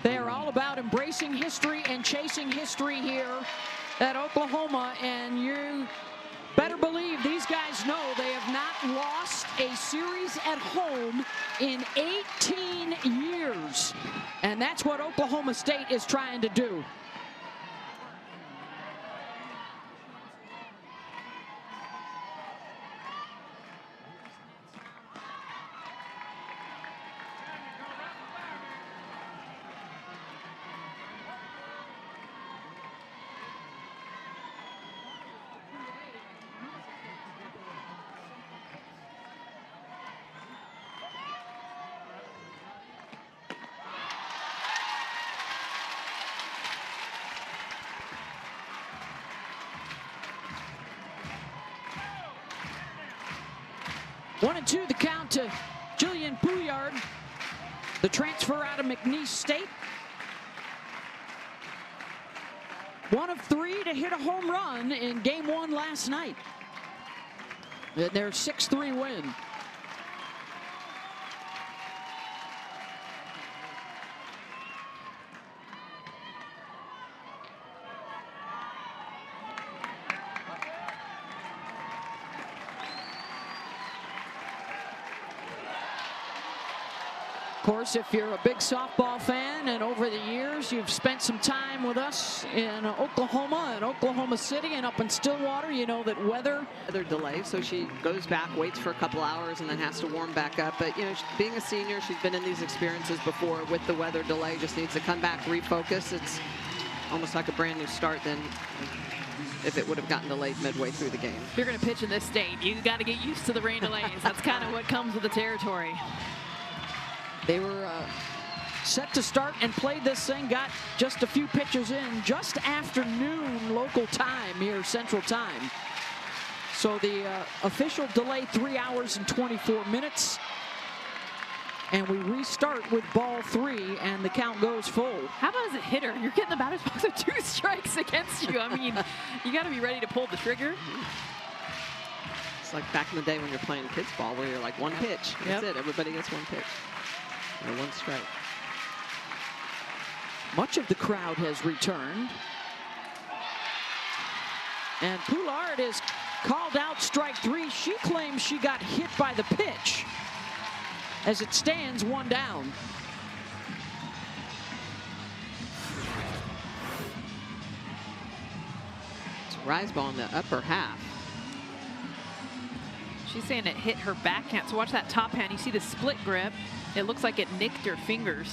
They are all about embracing history and chasing history here at Oklahoma, and you better believe these guys know they have not lost a series at home in 18 years. And that's what Oklahoma State is trying to do. One and two, the count to Jillian Bouillard, the transfer out of McNeese State. 1 of 3 to hit a home run in game 1 last night. And their 6-3 win. Of course, if you're a big softball fan and over the years you've spent some time with us in Oklahoma and Oklahoma City and up in Stillwater, you know that weather delay, so she goes back, waits for a couple hours, and then has to warm back up. But you know, being a senior, she's been in these experiences before with the weather delay. Just needs to come back, refocus. It's almost like a brand new start than if it would have gotten delayed midway through the game. If you're going to pitch in this state, you got to get used to the rain delays. That's kind of what comes with the territory. They were set to start and played this thing, got just a few pitches in just after noon local time here, Central Time. So the official delay 3 hours and 24 minutes. And we restart with ball 3, and the count goes full. How about as a hitter? You're getting the batter's box with 2 strikes against you. I mean, you got to be ready to pull the trigger. It's like back in the day when you're playing kids ball where you're like one pitch. That's it. Everybody gets one pitch. Or 1 strike. Much of the crowd has returned. And Poulard is called out strike 3. She claims she got hit by the pitch. As it stands, 1 down. It's a rise ball in the upper half. She's saying it hit her backhand. So watch that top hand. You see the split grip. It looks like it nicked her fingers.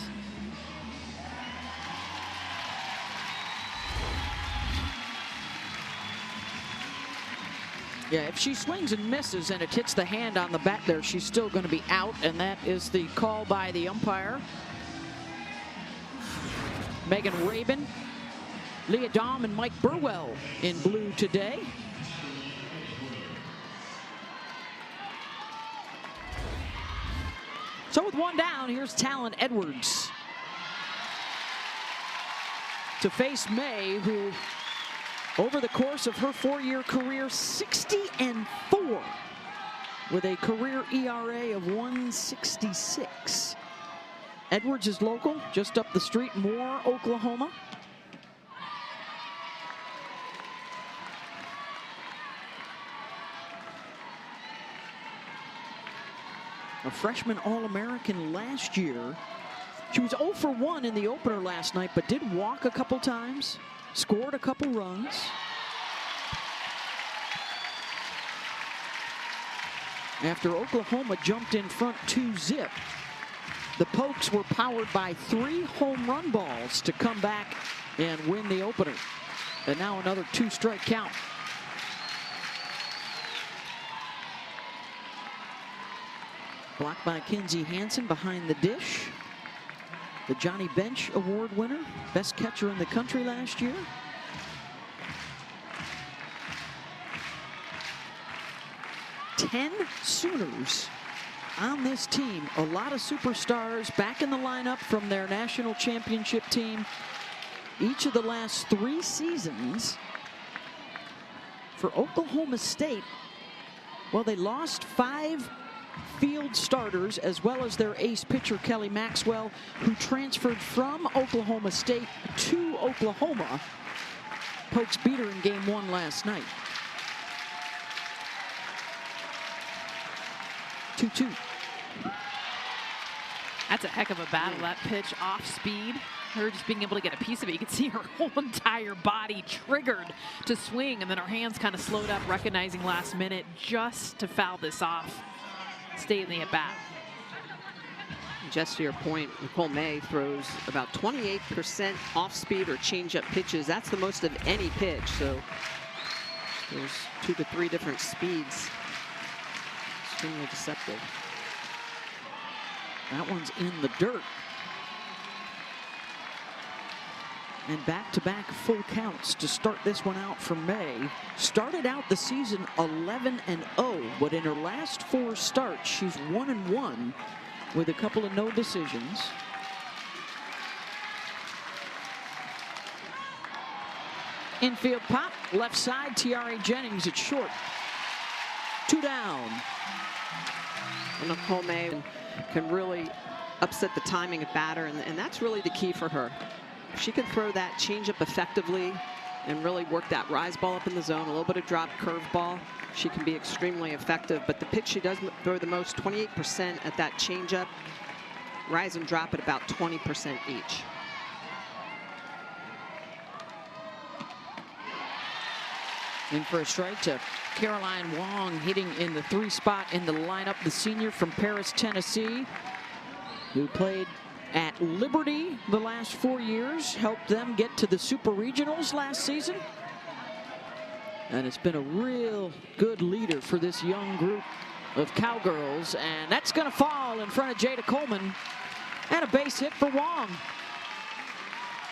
Yeah, if she swings and misses and it hits the hand on the bat there, she's still going to be out, and that is the call by the umpire. Megan Rabin, Leah Dahm, and Mike Burwell in blue today. So with 1 down, here's Talon Edwards to face May, who over the course of her 4-year career, 60-4 with a career ERA of 1.66. Edwards is local, just up the street, Moore, Oklahoma. A freshman All-American last year. She was 0 for 1 in the opener last night, but did walk a couple times, scored a couple runs. After Oklahoma jumped in front 2-0, the Pokes were powered by 3 home run balls to come back and win the opener. And now another 2-strike count. Blocked by Kinsey Hansen behind the dish. The Johnny Bench Award winner, best catcher in the country last year. Ten Sooners on this team. A lot of superstars back in the lineup from their national championship team. Each of the last 3 seasons for Oklahoma State, well, they lost 5 field starters, as well as their ace pitcher, Kelly Maxwell, who transferred from Oklahoma State to Oklahoma. Pokes beat her in game 1 last night. 2-2. That's a heck of a battle. That pitch off speed. Her just being able to get a piece of it. You can see her whole entire body triggered to swing, and then her hands kind of slowed up, recognizing last minute just to foul this off. Stay in the at-bat. Just to your point, Nicole May throws about 28% off-speed or change-up pitches. That's the most of any pitch. So there's 2 to 3 different speeds. Extremely deceptive. That one's in the dirt. And back-to-back full counts to start this one out for May. Started out the season 11-0, but in her last 4 starts, she's 1-1 with a couple of no decisions. Infield pop, left side, Tiare Jennings at short. 2 down. And Nicole May can really upset the timing of batter, and that's really the key for her. If she can throw that changeup effectively and really work that rise ball up in the zone, a little bit of drop curveball, she can be extremely effective. But the pitch she does throw the most, 28% at that changeup, rise and drop at about 20% each. In for a strike to Caroline Wong, hitting in the 3 spot in the lineup. The senior from Paris, Tennessee, who played at Liberty the last 4 years, helped them get to the Super Regionals last season. And it's been a real good leader for this young group of Cowgirls. And that's going to fall in front of Jada Coleman. And a base hit for Wong,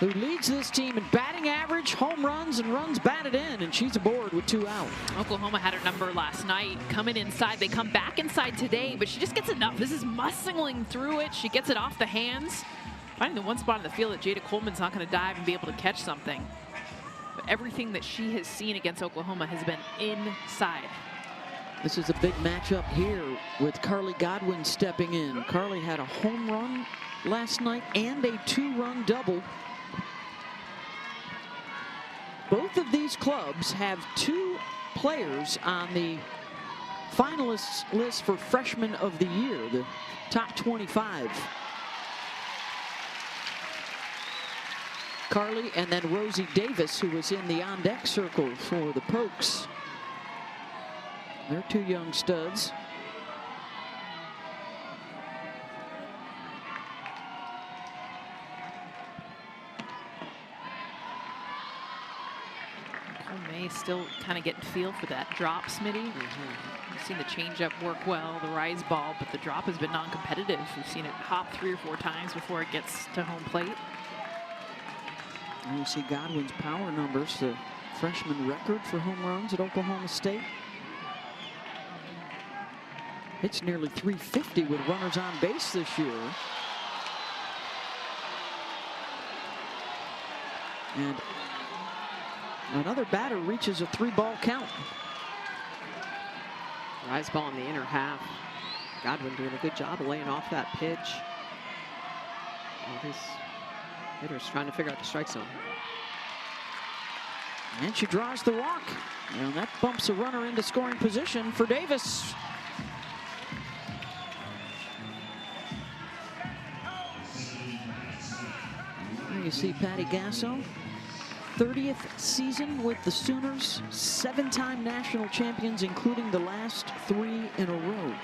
who leads this team in batting average, home runs, and runs batted in, and she's aboard with 2 out. Oklahoma had her number last night. Coming inside, they come back inside today, but she just gets enough. This is muscling through it. She gets it off the hands, finding the one spot in the field that Jada Coleman's not going to dive and be able to catch something. But everything that she has seen against Oklahoma has been inside. This is a big matchup here with Carly Godwin stepping in. Carly had a home run last night and a 2-run double. Both of these clubs have 2 players on the finalists list for Freshman of the Year, the top 25. Carly and then Rosie Davis, who was in the on-deck circle for the Pokes. They're 2 young studs. May still kind of getting feel for that drop, Smitty. We've seen the changeup work well, the rise ball, but the drop has been non-competitive. We've seen it hop 3 or 4 times before it gets to home plate. And you see Godwin's power numbers, the freshman record for home runs at Oklahoma State. It's nearly 350 with runners on base this year. And another batter reaches a 3-ball count. Rise ball in the inner half. Godwin doing a good job of laying off that pitch. All these hitters trying to figure out the strike zone. And she draws the walk. And that bumps a runner into scoring position for Davis. There you see Patty Gasso. 30th season with the Sooners, 7-time national champions, including the last 3 in a row.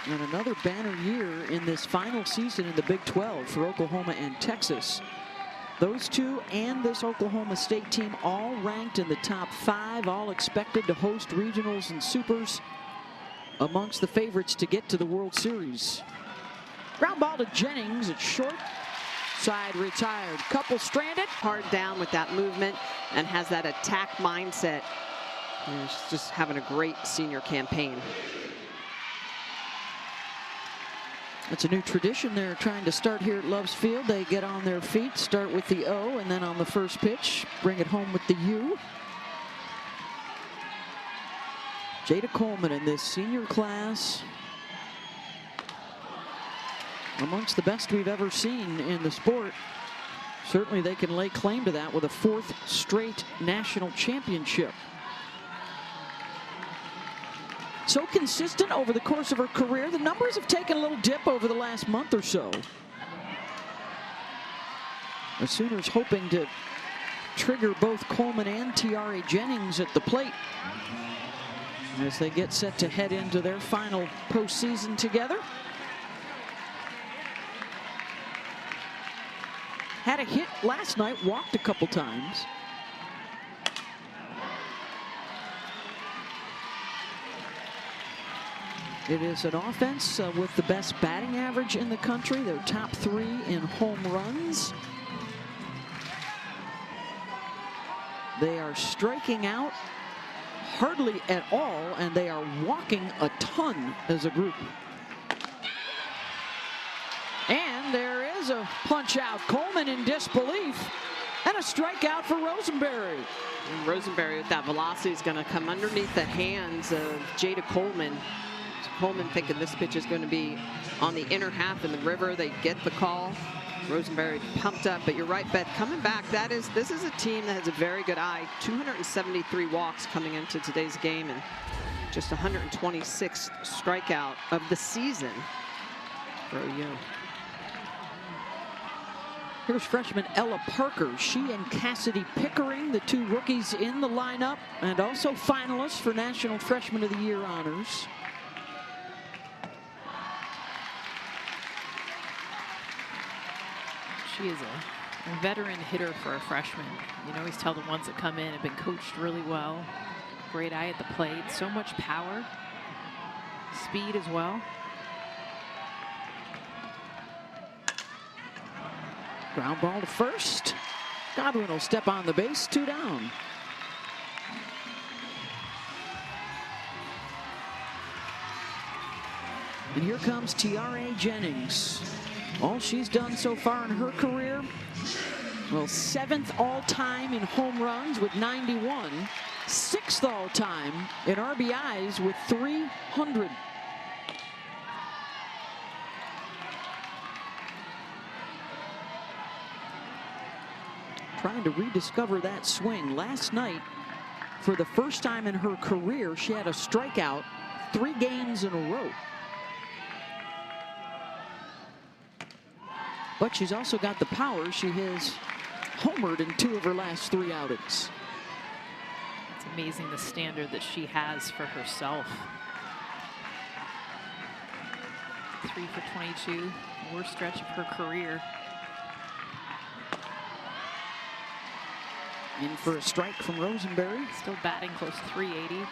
And another banner year in this final season in the Big 12 for Oklahoma and Texas. Those 2 and this Oklahoma State team all ranked in the top 5, all expected to host regionals and supers, amongst the favorites to get to the World Series. Ground ball to Jennings at short. Side retired. Couple stranded. Hard down with that movement and has that attack mindset. And she's just having a great senior campaign. That's a new tradition they're trying to start here at Loves Field. They get on their feet, start with the O, and then on the first pitch, bring it home with the U. Jada Coleman in this senior class, amongst the best we've ever seen in the sport. Certainly they can lay claim to that with a 4th straight national championship. So consistent over the course of her career. The numbers have taken a little dip over the last month or so. The Sooners hoping to trigger both Coleman and Tiare Jennings at the plate as they get set to head into their final postseason together. Had a hit last night, walked a couple times. It is an offense with the best batting average in the country. They're top 3 in home runs. They are striking out hardly at all, and they are walking a ton as a group. And there is a punch out. Coleman in disbelief, and a strikeout for Rosenberry. And Rosenberry with that velocity is going to come underneath the hands of Jada Coleman. So Coleman thinking this pitch is going to be on the inner half in the river. They get the call. Rosenberry pumped up, but you're right, Beth, coming back, this is a team that has a very good eye. 273 walks coming into today's game and just 126 strikeout of the season for OU. Here's freshman Ella Parker. She and Cassidy Pickering, the 2 rookies in the lineup, and also finalists for National Freshman of the Year honors. She is a veteran hitter for a freshman. You can always tell the ones that come in have been coached really well. Great eye at the plate. So much power. Speed as well. Ground ball to first. Godwin will step on the base, 2 down. And here comes Tiare Jennings. All she's done so far in her career, well, 7th all-time in home runs with 91, 6th all-time in RBIs with 300. Trying to rediscover that swing. Last night, for the first time in her career, she had a strikeout 3 games in a row. But she's also got the power. She has homered in 2 of her last 3 outings. It's amazing the standard that she has for herself. 3 for 22, worst stretch of her career. In for a strike from Rosenberry. Still batting close to 380. The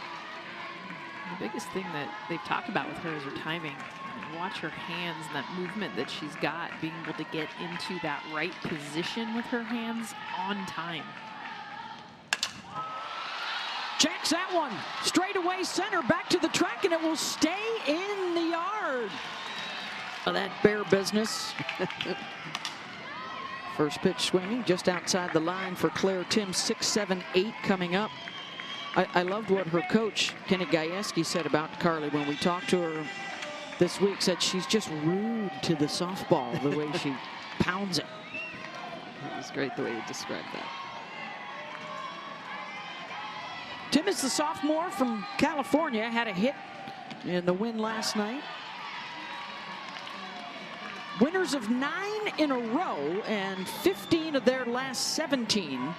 biggest thing that they've talked about with her is her timing. Watch her hands and that movement that she's got, being able to get into that right position with her hands on time. Jacks that one. Straight away center, back to the track, and it will stay in the yard. Oh, that Bear business. First pitch swinging just outside the line for Claire Timms. 6-7-8 coming up. I loved what her coach, Kenny Gajewski, said about Carly when we talked to her this week. Said she's just rude to the softball, the way she pounds it. It was great the way you described that. Tim is the sophomore from California, had a hit in the win last night. Winners of 9 in a row and 15 of their last 17.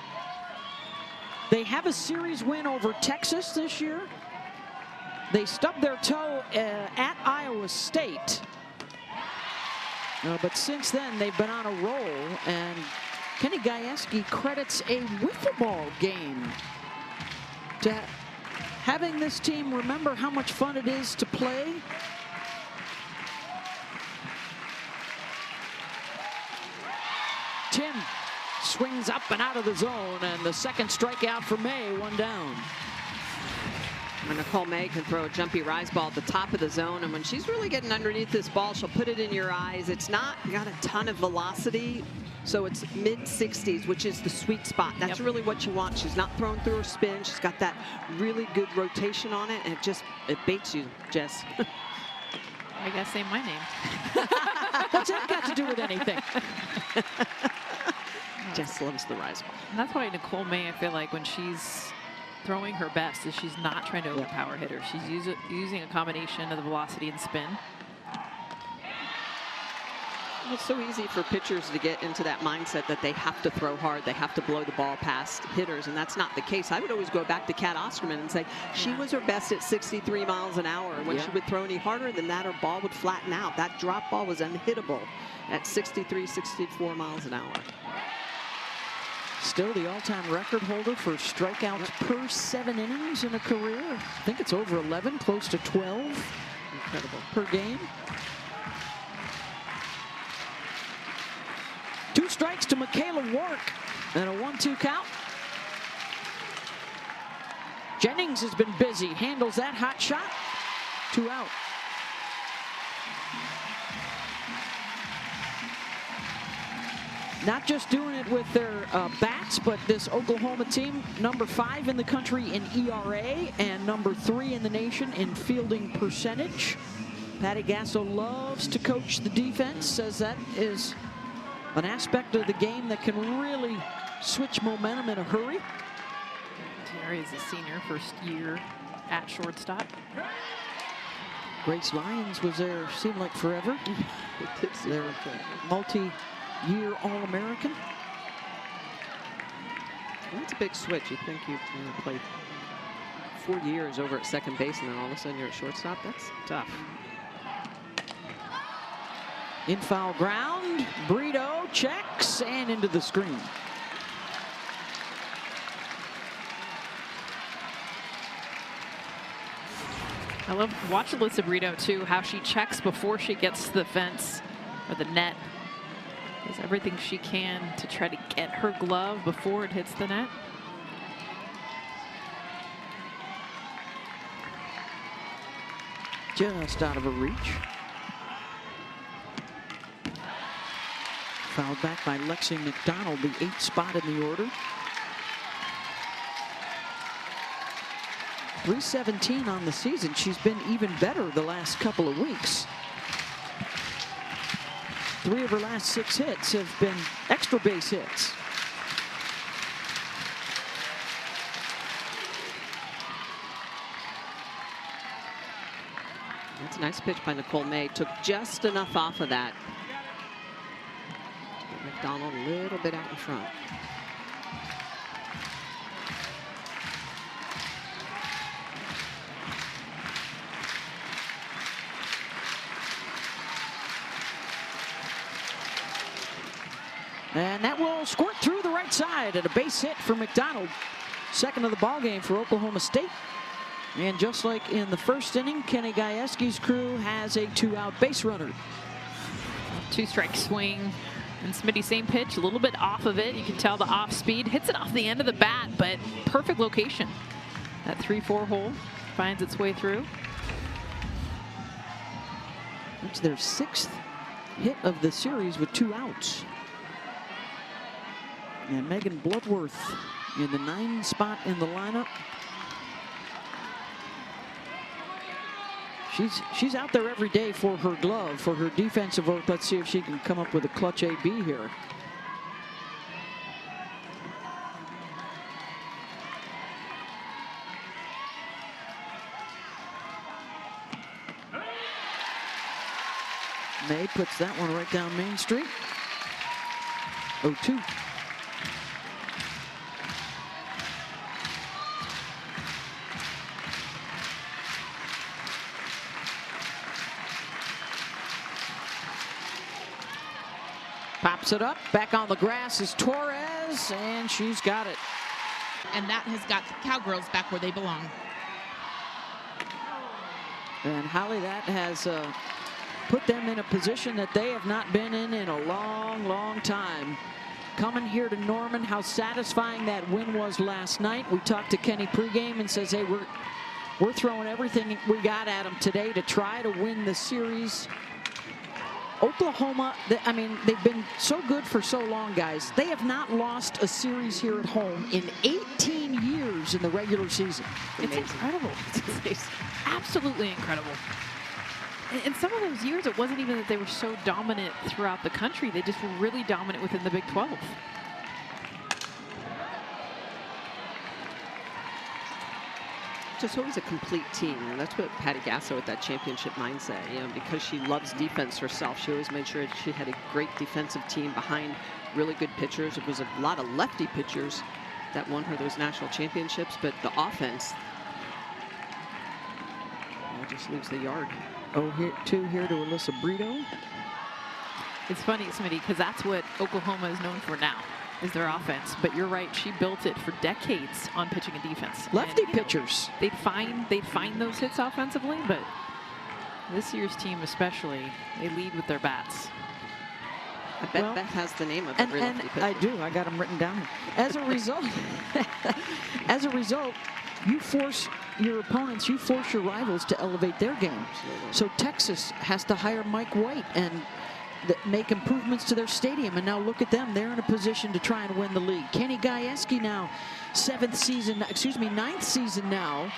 They have a series win over Texas this year. They stubbed their toe at Iowa State. But since then, they've been on a roll, and Kenny Gajewski credits a wiffle ball game to having this team remember how much fun it is to play. Tim swings up and out of the zone, and the second strikeout for May, 1 down. And Nicole May can throw a jumpy rise ball at the top of the zone, and when she's really getting underneath this ball, she'll put it in your eyes. It's not got a ton of velocity, so it's mid-60s, which is the sweet spot. That's really what you want. She's not throwing through her spin. She's got that really good rotation on it, and it baits you, Jess. I gotta say my name. What's that got to do with anything? Jess loves the rise ball. And that's why Nicole May, I feel like when she's throwing her best, is she's not trying to overpower hitters. She's using a combination of the velocity and spin. It's so easy for pitchers to get into that mindset that they have to throw hard, they have to blow the ball past hitters, and that's not the case. I would always go back to Kat Osterman and say she was her best at 63 miles an hour. When she would throw any harder than that, her ball would flatten out. That drop ball was unhittable at 63, 64 miles an hour. Still the all-time record holder for strikeouts per 7 innings in a career. I think it's over 11, close to 12. Incredible. Per game. 2 strikes to Michaela Wark and a 1-2 count. Jennings has been busy, handles that hot shot. 2 out. Not just doing it with their bats, but this Oklahoma team, number 5 in the country in ERA and number 3 in the nation in fielding percentage. Patty Gasso loves to coach the defense, says that is an aspect of the game that can really switch momentum in a hurry. Terry is a senior, first year at shortstop. Grace Lyons was there, seemed like forever. They're multi-year All-American. That's a big switch. You think you played 4 years over at second base, and then all of a sudden you're at shortstop? That's tough. In foul ground, Brito checks and into the screen. I love watching Alyssa Brito too, how she checks before she gets to the fence or the net. Does everything she can to try to get her glove before it hits the net. Just out of her reach. Fouled back by Lexi McDonald, the 8th spot in the order. 317 on the season. She's been even better the last couple of weeks. 3 of her last 6 hits have been extra base hits. That's a nice pitch by Nicole May. Took just enough off of that. Get McDonald a little bit out in front. And that will squirt through the right side and a base hit for McDonald. Second of the ball game for Oklahoma State. And just like in the first inning, Kenny Gajewski's crew has a 2-out base runner. 2-strike swing. And Smitty, same pitch, a little bit off of it. You can tell the off speed. Hits it off the end of the bat, but perfect location. That 3-4 hole finds its way through. That's their 6th hit of the series with 2 outs. And Megan Bloodworth in the 9 spot in the lineup. She's out there every day for her glove, for her defensive work. Let's see if she can come up with a clutch AB here. May puts that one right down Main Street. 0-2. Pops it up. Back on the grass is Torres, and she's got it. And that has got the Cowgirls back where they belong. And Holly, that has put them in a position that they have not been in a long, long time. Coming here to Norman, how satisfying that win was last night. We talked to Kenny pregame and says, hey, we're throwing everything we got at them today to try to win the series. Oklahoma, I mean, they've been so good for so long, guys. They have not lost a series here at home in 18 years in the regular season. It's incredible. It's absolutely incredible. In some of those years, it wasn't even that they were so dominant throughout the country. They just were really dominant within the Big 12. Just always a complete team. And that's what Patty Gasso with that championship mindset, you know, because she loves defense herself. She always made sure she had a great defensive team behind really good pitchers. It was a lot of lefty pitchers that won her those national championships, but the offense just leaves the yard. Oh, two here to Alyssa Brito. It's funny, Smitty, because that's what Oklahoma is known for now, is their offense. But you're right, she built it for decades on pitching and defense. Lefty and, pitchers. They'd find those hits offensively, but this year's team especially, they lead with their bats. I bet Beth has the name of every lefty pitcher. I do. I got them written down here. As a result, you force your opponents, you force your rivals to elevate their game. Absolutely. So Texas has to hire Mike White and make improvements to their stadium. And now look at them. They're in a position to try and win the league. Kenny Gajewski now, ninth season now.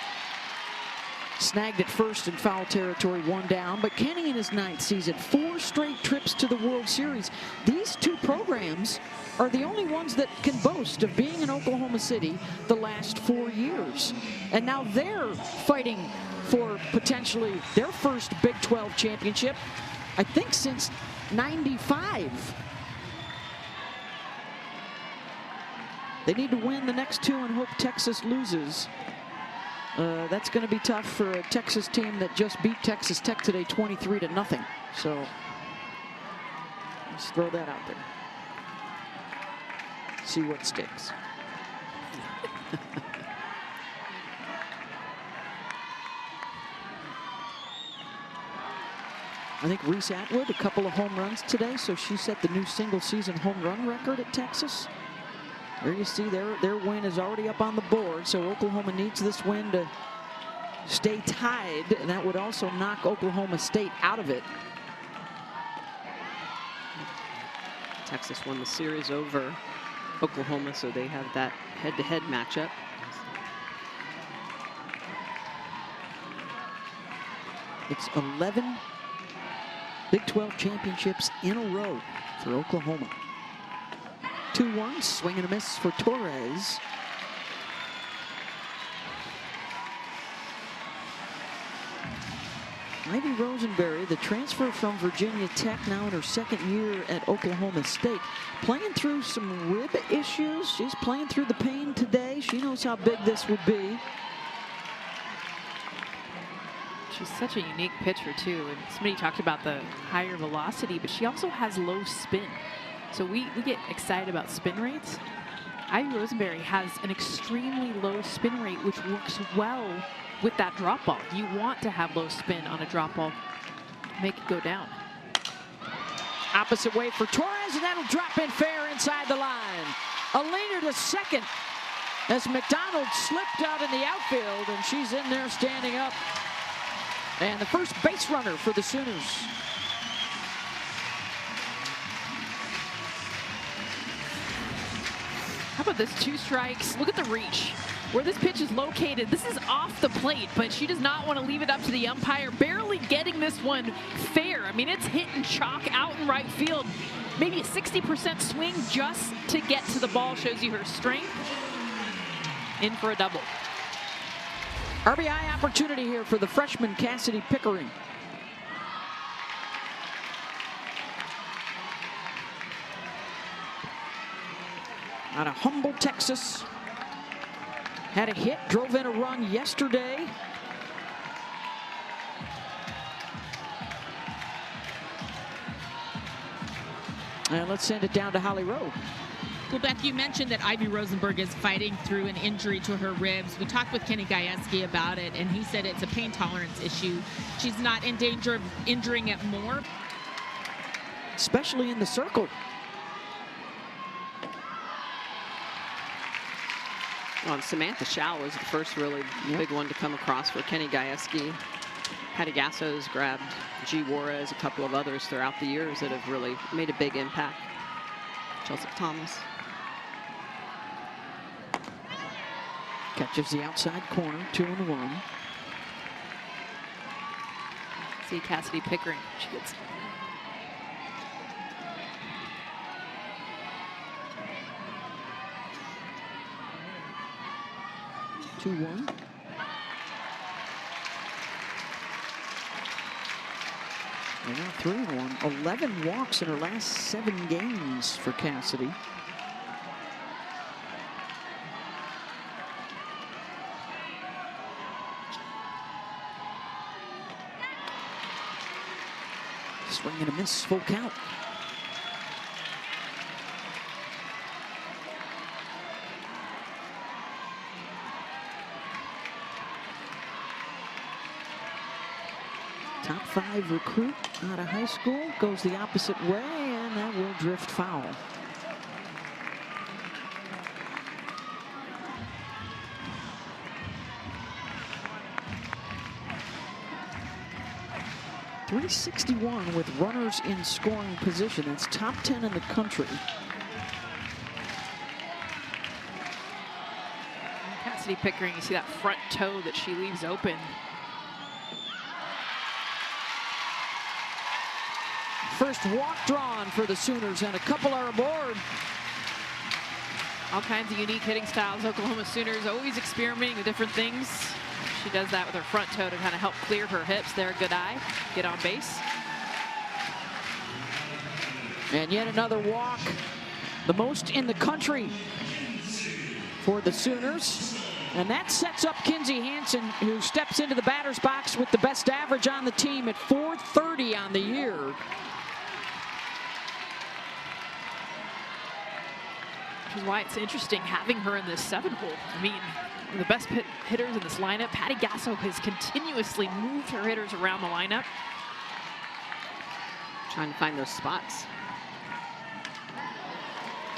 Snagged at first in foul territory, one down. But Kenny in his 9th season, 4 straight trips to the World Series. These two programs are the only ones that can boast of being in Oklahoma City the last 4 years. And now they're fighting for potentially their first Big 12 championship, I think since '95. They need to win the next 2 and hope Texas loses. That's going to be tough for a Texas team that just beat Texas Tech today 23-0. So let's throw that out there. See what sticks. I think Reese Atwood, a couple of home runs today, so she set the new single-season home run record at Texas. There you see their win is already up on the board, so Oklahoma needs this win to stay tied, and that would also knock Oklahoma State out of it. Texas won the series over Oklahoma, so they have that head-to-head matchup. It's 11 Big 12 championships in a row for Oklahoma. 2-1, swing and a miss for Torres. Ivy Rosenberry, the transfer from Virginia Tech, now in her 2nd year at Oklahoma State, playing through some rib issues. She's playing through the pain today. She knows how big this would be. She's such a unique pitcher, too. And somebody talked about the higher velocity, but she also has low spin. So we get excited about spin rates. Ivy Rosenberry has an extremely low spin rate, which works well with that drop ball. You want to have low spin on a drop ball, make it go down. Opposite way for Torres, and that'll drop in fair inside the line. A leaner to second as McDonald slipped out in the outfield, and she's in there standing up. And the first base runner for the Sooners. How about this, 2 strikes? Look at the reach. Where this pitch is located, this is off the plate, but she does not want to leave it up to the umpire. Barely getting this one fair. I mean, it's hitting chalk out in right field. Maybe a 60% swing just to get to the ball. Shows you her strength. In for a double. RBI opportunity here for the freshman Cassidy Pickering. Out of Humboldt, Texas. Had a hit, drove in a run yesterday. And let's send it down to Holly Rowe. Well, Beth, you mentioned that Ivy Rosenberg is fighting through an injury to her ribs. We talked with Kenny Gajewski about it, and he said it's a pain tolerance issue. She's not in danger of injuring it more. Especially in the circle. Well, Samantha Shao was the first really big one to come across for Kenny Gajewski. Patty Gasso's grabbed G. Juarez, a couple of others throughout the years that have really made a big impact. Chelsea Thomas. Catches the outside corner, 2-1. See Cassidy Pickering. She gets 2-1. And now 3-1. 11 walks in her last 7 games for Cassidy. Swing and a miss, full count. Top 5 recruit out of high school goes the opposite way, and that will drift foul. .361 with runners in scoring position. It's top 10 in the country. Cassidy Pickering. You see that front toe that she leaves open. First walk drawn for the Sooners, and a couple are aboard. All kinds of unique hitting styles. Oklahoma Sooners always experimenting with different things. She does that with her front toe to kind of help clear her hips. There, good eye. Get on base. And yet another walk, the most in the country for the Sooners. And that sets up Kinsey Hansen, who steps into the batter's box with the best average on the team at .430 on the year. Which is why it's interesting having her in this 7-hole. I mean, one of the best hitters in this lineup. Patty Gasso has continuously moved her hitters around the lineup. Trying to find those spots.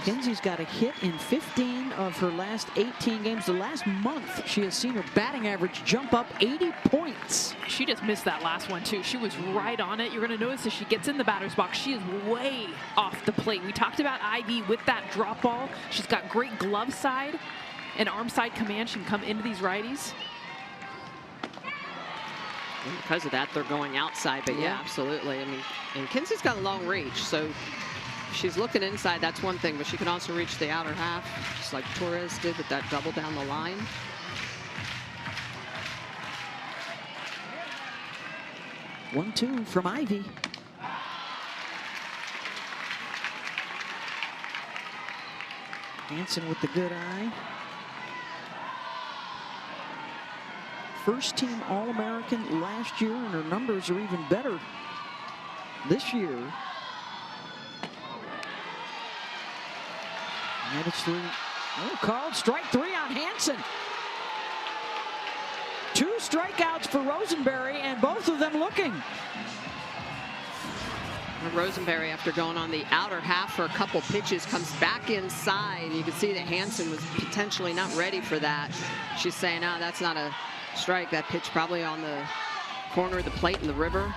Kinsey's got a hit in 15 of her last 18 games. The last month, she has seen her batting average jump up 80 points. She just missed that last one, too. She was right on it. You're going to notice as she gets in the batter's box, she is way off the plate. We talked about Ivy with that drop ball. She's got great glove side and arm side command. She can come into these righties. And because of that, they're going outside. But yeah, absolutely. I mean, and Kinsey's got a long reach, so if she's looking inside, that's one thing, but she can also reach the outer half, just like Torres did with that double down the line. One-two from Ivy. Hansen with the good eye. First team All-American last year, and her numbers are even better this year. And it's through. Oh, called strike 3 on Hansen. 2 strikeouts for Rosenberry, and both of them looking. Rosenberry, after going on the outer half for a couple pitches, comes back inside. You can see that Hansen was potentially not ready for that. She's saying, "Oh, that's not a strike. That pitch probably on the corner of the plate in the river."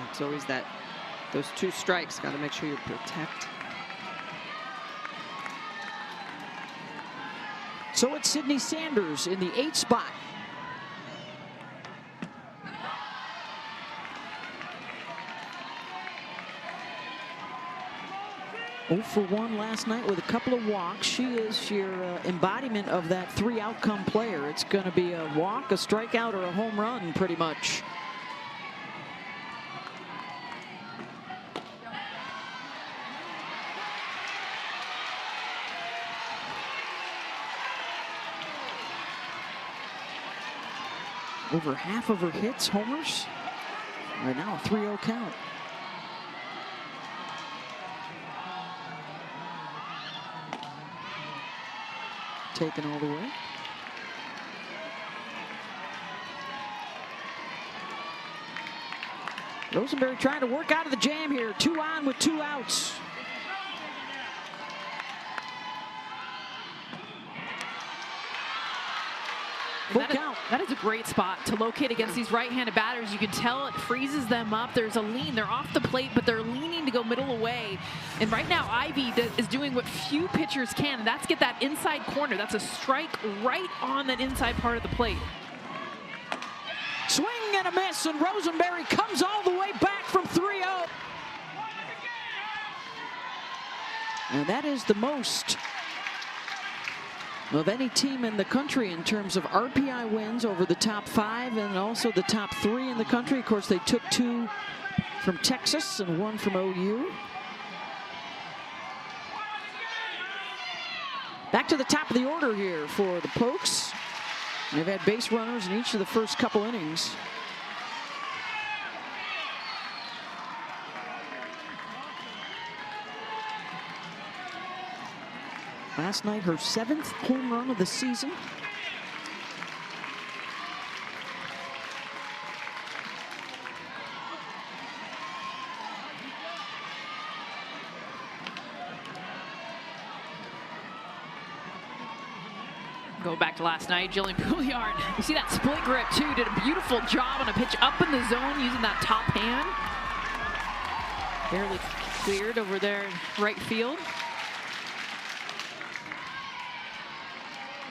It's always that. Those 2 strikes, got to make sure you protect. So it's Sydney Sanders in the 8th spot. Oh for 1 last night with a couple of walks. She is your embodiment of that 3 outcome player. It's going to be a walk, a strikeout, or a home run pretty much. Over half of her hits, homers. Right now, a 3-0 count. Taken all the way. Rosenberry trying to work out of the jam here. 2 on with 2 outs. Full count. That is a great spot to locate against these right-handed batters. You can tell it freezes them up. There's a lean. They're off the plate, but they're leaning to go middle away. And right now, Ivy is doing what few pitchers can, and that's get that inside corner. That's a strike right on that inside part of the plate. Swing and a miss, and Rosenberry comes all the way back from 3-0. And that is the most of any team in the country in terms of RPI wins over the top 5 and also the top 3 in the country. Of course, they took 2 from Texas and 1 from OU. Back to the top of the order here for the Pokes. They've had base runners in each of the first couple innings. Last night, her 7th home run of the season. Go back to last night, Jillian Pouliard. You see that split grip too, did a beautiful job on a pitch up in the zone using that top hand. Barely cleared over there in right field.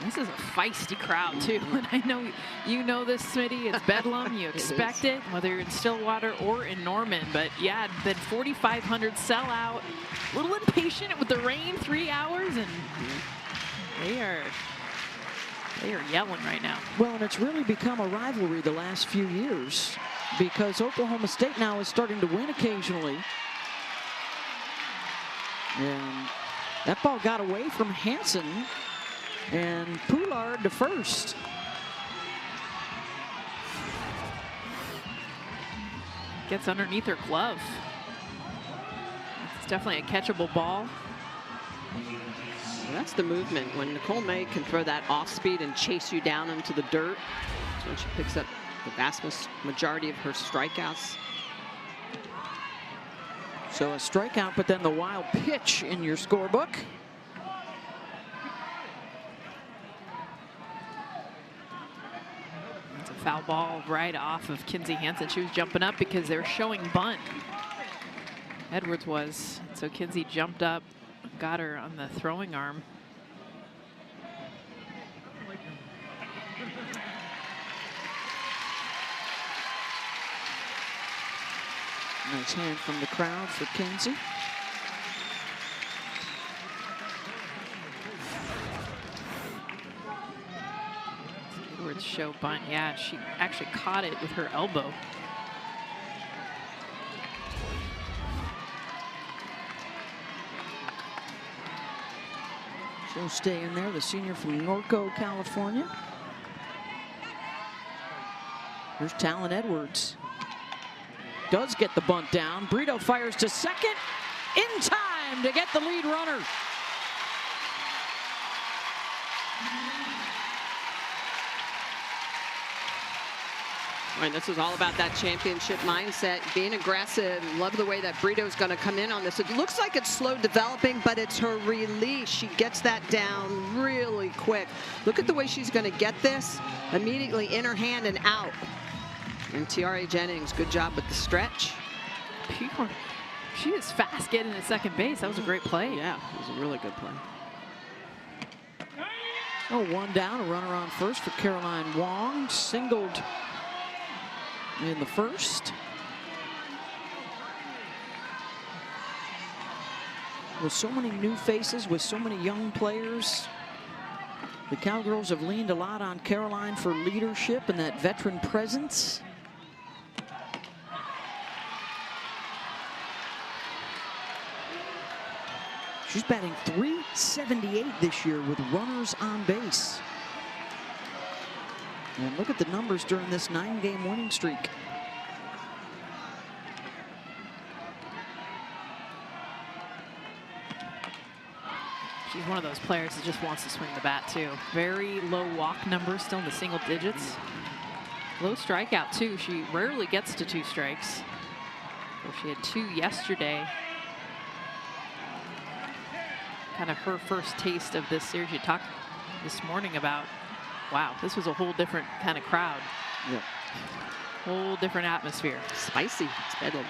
This is a feisty crowd too, and I know you know this, Smitty. It's Bedlam. You expect it, whether you're in Stillwater or in Norman. But yeah, the 4,500 sellout. A little impatient with the rain, 3 hours, and they are yelling right now. Well, and it's really become a rivalry the last few years because Oklahoma State now is starting to win occasionally. And that ball got away from Hansen. And Poulard to first. Gets underneath her glove. It's definitely a catchable ball. That's the movement. When Nicole May can throw that off speed and chase you down into the dirt, that's when she picks up the vast majority of her strikeouts. So a strikeout, but then the wild pitch in your scorebook. Foul ball right off of Kinsey Hansen. She was jumping up because they were showing bunt. Edwards was. So Kinsey jumped up, got her on the throwing arm. Nice hand from the crowd for Kinsey. Show bunt. Yeah, she actually caught it with her elbow. She'll stay in there, the senior from Norco, California. Here's Talon Edwards. Does get the bunt down. Brito fires to second in time to get the lead runner. Right, this is all about that championship mindset, being aggressive. Love the way that Brito's going to come in on this. It looks like it's slow developing, but it's her release. She gets that down really quick. Look at the way she's going to get this immediately in her hand and out. And Tiare Jennings, good job with the stretch. She is fast getting to second base. That was a great play. Yeah, it was a really good play. Oh, 1 down, a runner on first for Caroline Wong. Singled in the first. With so many new faces, with so many young players, the Cowgirls have leaned a lot on Caroline for leadership and that veteran presence. She's batting .378 this year with runners on base. And look at the numbers during this 9-game winning streak. She's one of those players that just wants to swing the bat too. Very low walk numbers, still in the single digits. Low strikeout too. She rarely gets to 2 strikes. So she had 2 yesterday. Kind of her first taste of this series. You talked this morning about wow, this was a whole different kind of crowd. Yep. Whole different atmosphere. Spicy. It's bedlam.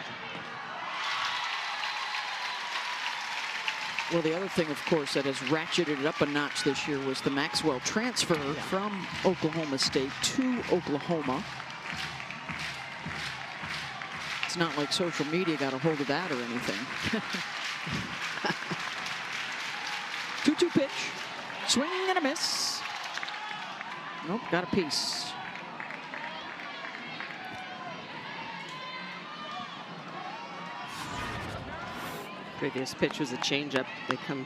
Well, the other thing, of course, that has ratcheted it up a notch this year was the Maxwell transfer from Oklahoma State to Oklahoma. It's not like social media got a hold of that or anything. 2-2 pitch. Swing and a miss. Nope, got a piece. Previous pitch was a changeup. They come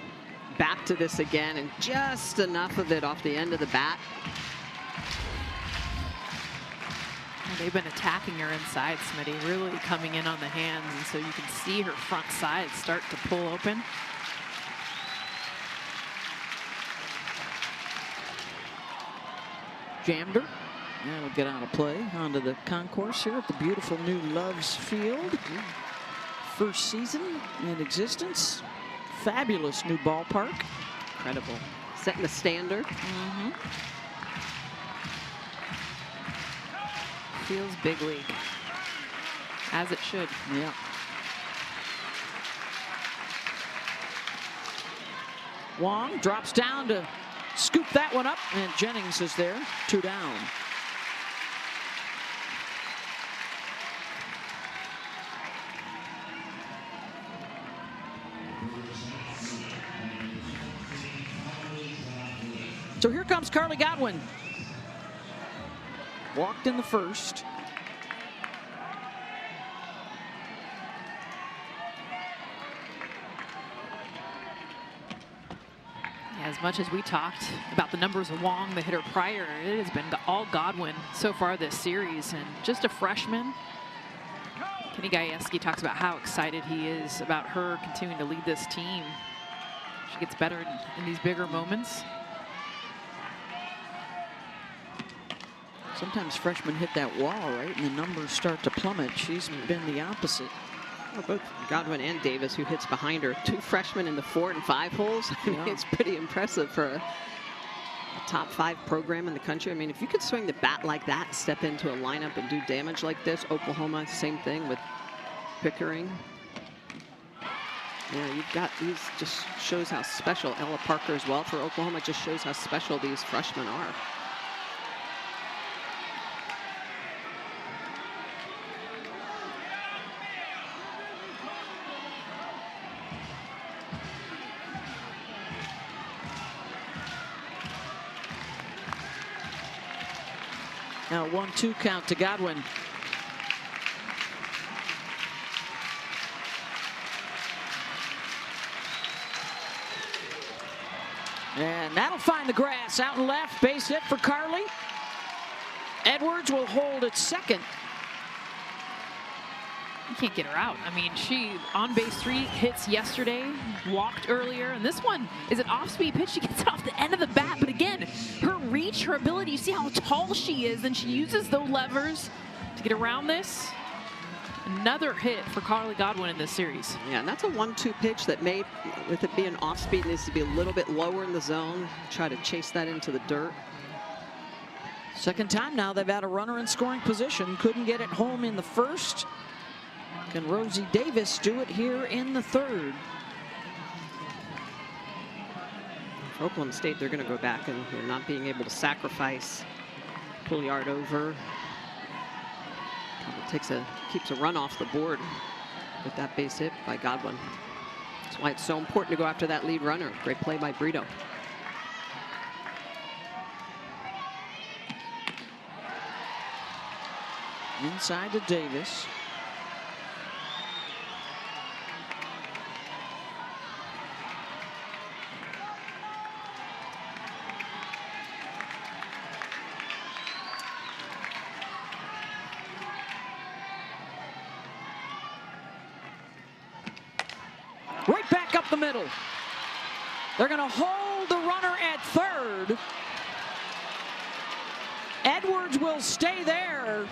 back to this again, and just enough of it off the end of the bat. They've been attacking her inside, Smitty, really coming in on the hands, and so you can see her front side start to pull open. Jammed her. That'll get out of play onto the concourse here at the beautiful new Loves Field. First season in existence. Fabulous new ballpark. Incredible. Setting the standard. Feels big league, as it should. Yeah. Wong drops down to scoop that one up, and Jennings is there, 2 down. So here comes Carly Godwin. Walked in the first. As much as we talked about the numbers of Wong, the hitter prior, it has been all Godwin so far this series, and just a freshman. Kenny Gajewski talks about how excited he is about her continuing to lead this team. She gets better in these bigger moments. Sometimes freshmen hit that wall, right, and the numbers start to plummet. She's been the opposite. Well, both Godwin and Davis, who hits behind her, 2 freshmen in the 4 and 5 holes. I mean, it's pretty impressive for a top 5 program in the country. I mean, if you could swing the bat like that, step into a lineup and do damage like this, Oklahoma, same thing with Pickering. Yeah, you've got these, just shows how special. Ella Parker as well for Oklahoma, just shows how special these freshmen are. Now 1-2 count to Godwin. And that'll find the grass out and left. Base hit for Carly. Edwards will hold at second. You can't get her out. I mean, she on base 3 hits yesterday, walked earlier, and this one is an off-speed pitch. She gets it off the end of the bat, but again, her reach, her ability, you see how tall she is, and she uses those levers to get around this. Another hit for Carly Godwin in this series. Yeah, and that's a 1-2 pitch that may, with it being off-speed, needs to be a little bit lower in the zone. Try to chase that into the dirt. Second time now they've had a runner in scoring position. Couldn't get it home in the first. Can Rosie Davis do it here in the third? For Oklahoma State, they're going to go back and they're not being able to sacrifice Pouliard over. Keeps a run off the board with that base hit by Godwin. That's why it's so important to go after that lead runner. Great play by Brito. Inside to Davis. Right back up the middle. They're going to hold the runner at third. Edwards will stay there.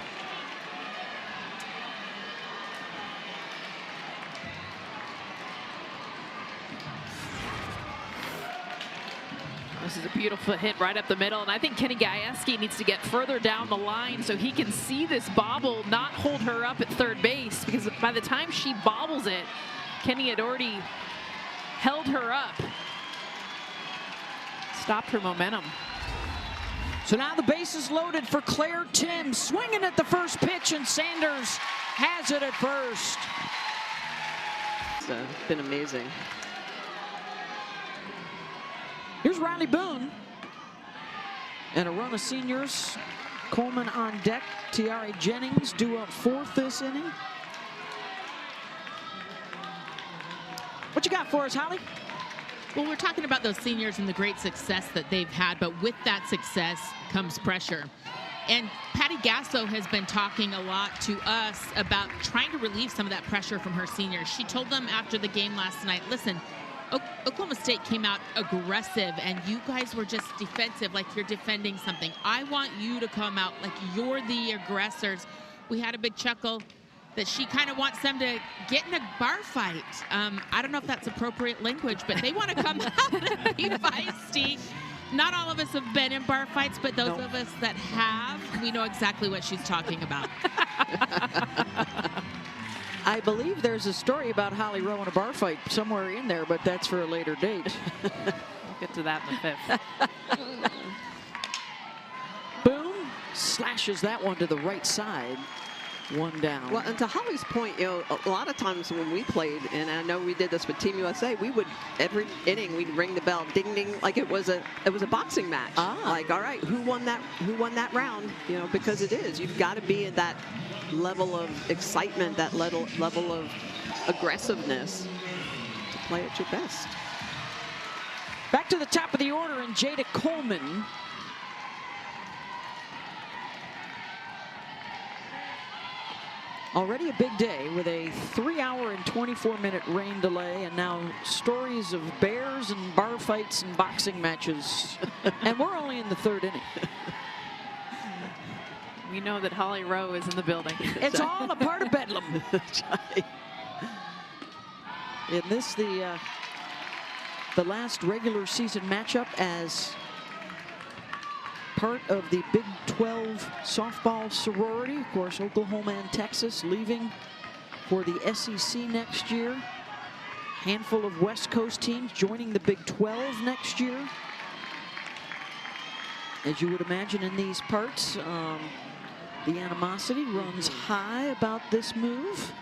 This is a beautiful hit right up the middle, and I think Kenny Gajewski needs to get further down the line so he can see this bobble not hold her up at third base, because by the time she bobbles it, Kenny had already held her up, stopped her momentum. So now the base is loaded for Claire Timm, swinging at the first pitch, and Sanders has it at first. It's been amazing. Here's Riley Boone. And a run of seniors. Coleman on deck. Tiare Jennings due up fourth this inning. What you got for us, Holly? Well, we're talking about those seniors and the great success that they've had, but with that success comes pressure. And Patty Gasso has been talking a lot to us about trying to relieve some of that pressure from her seniors. She told them after the game last night, listen, Oklahoma State came out aggressive and you guys were just defensive, like you're defending something. I want you to come out like you're the aggressors. We had a big chuckle that she kind of wants them to get in a bar fight. I don't know if that's appropriate language, but they want to come out and be feisty. Not all of us have been in bar fights, but those of us that have, we know exactly what she's talking about. I believe there's a story about Holly Rowe in a bar fight somewhere in there, but that's for a later date. We'll get to that in the 5th. Boone slashes that one to the right side. One down. Well, and to Holly's point, you know, a lot of times when we played, and I know we did this with Team USA, we would every inning we'd ring the bell, ding ding, like it was a boxing match. Like, all right, who won that round? You know, because it is. You've got to be at that level of excitement, that level of aggressiveness to play at your best. Back to the top of the order, and Jada Coleman. Already a big day with a 3-hour and 24-minute rain delay, and now stories of bears and bar fights and boxing matches. And we're only in the 3rd inning. We know that Holly Rowe is in the building. It's all a part of Bedlam. In this, the last regular season matchup as part of the Big 12 softball sorority. Of course, Oklahoma and Texas leaving for the SEC next year. Handful of West Coast teams joining the Big 12 next year. As you would imagine in these parts, the animosity runs high about this move.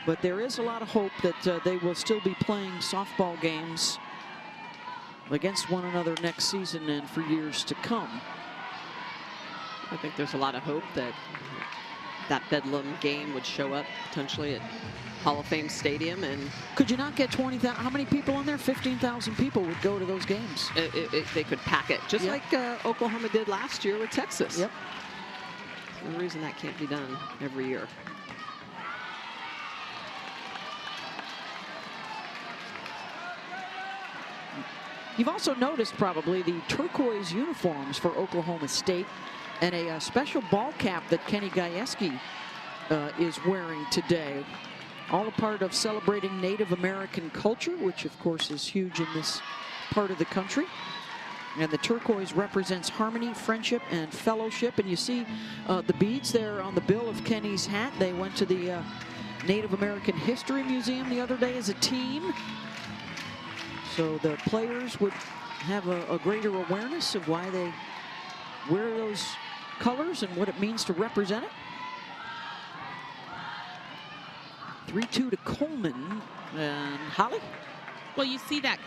But there is a lot of hope that they will still be playing softball games against one another next season and for years to come. I think there's a lot of hope that that Bedlam game would show up potentially at Hall of Fame Stadium. And could you not get 20,000? How many people in there? 15,000 people would go to those games. They could pack it, just like Oklahoma did last year with Texas. Yep. There's no reason that can't be done every year. You've also noticed probably the turquoise uniforms for Oklahoma State and a special ball cap that Kenny Gajewski is wearing today. All a part of celebrating Native American culture, which of course is huge in this part of the country. And the turquoise represents harmony, friendship, and fellowship. And you see the beads there on the bill of Kenny's hat. They went to the Native American History Museum the other day as a team. So the players would have a greater awareness of why they wear those colors and what it means to represent it. 3-2 to Coleman. And Holly? Well, you see that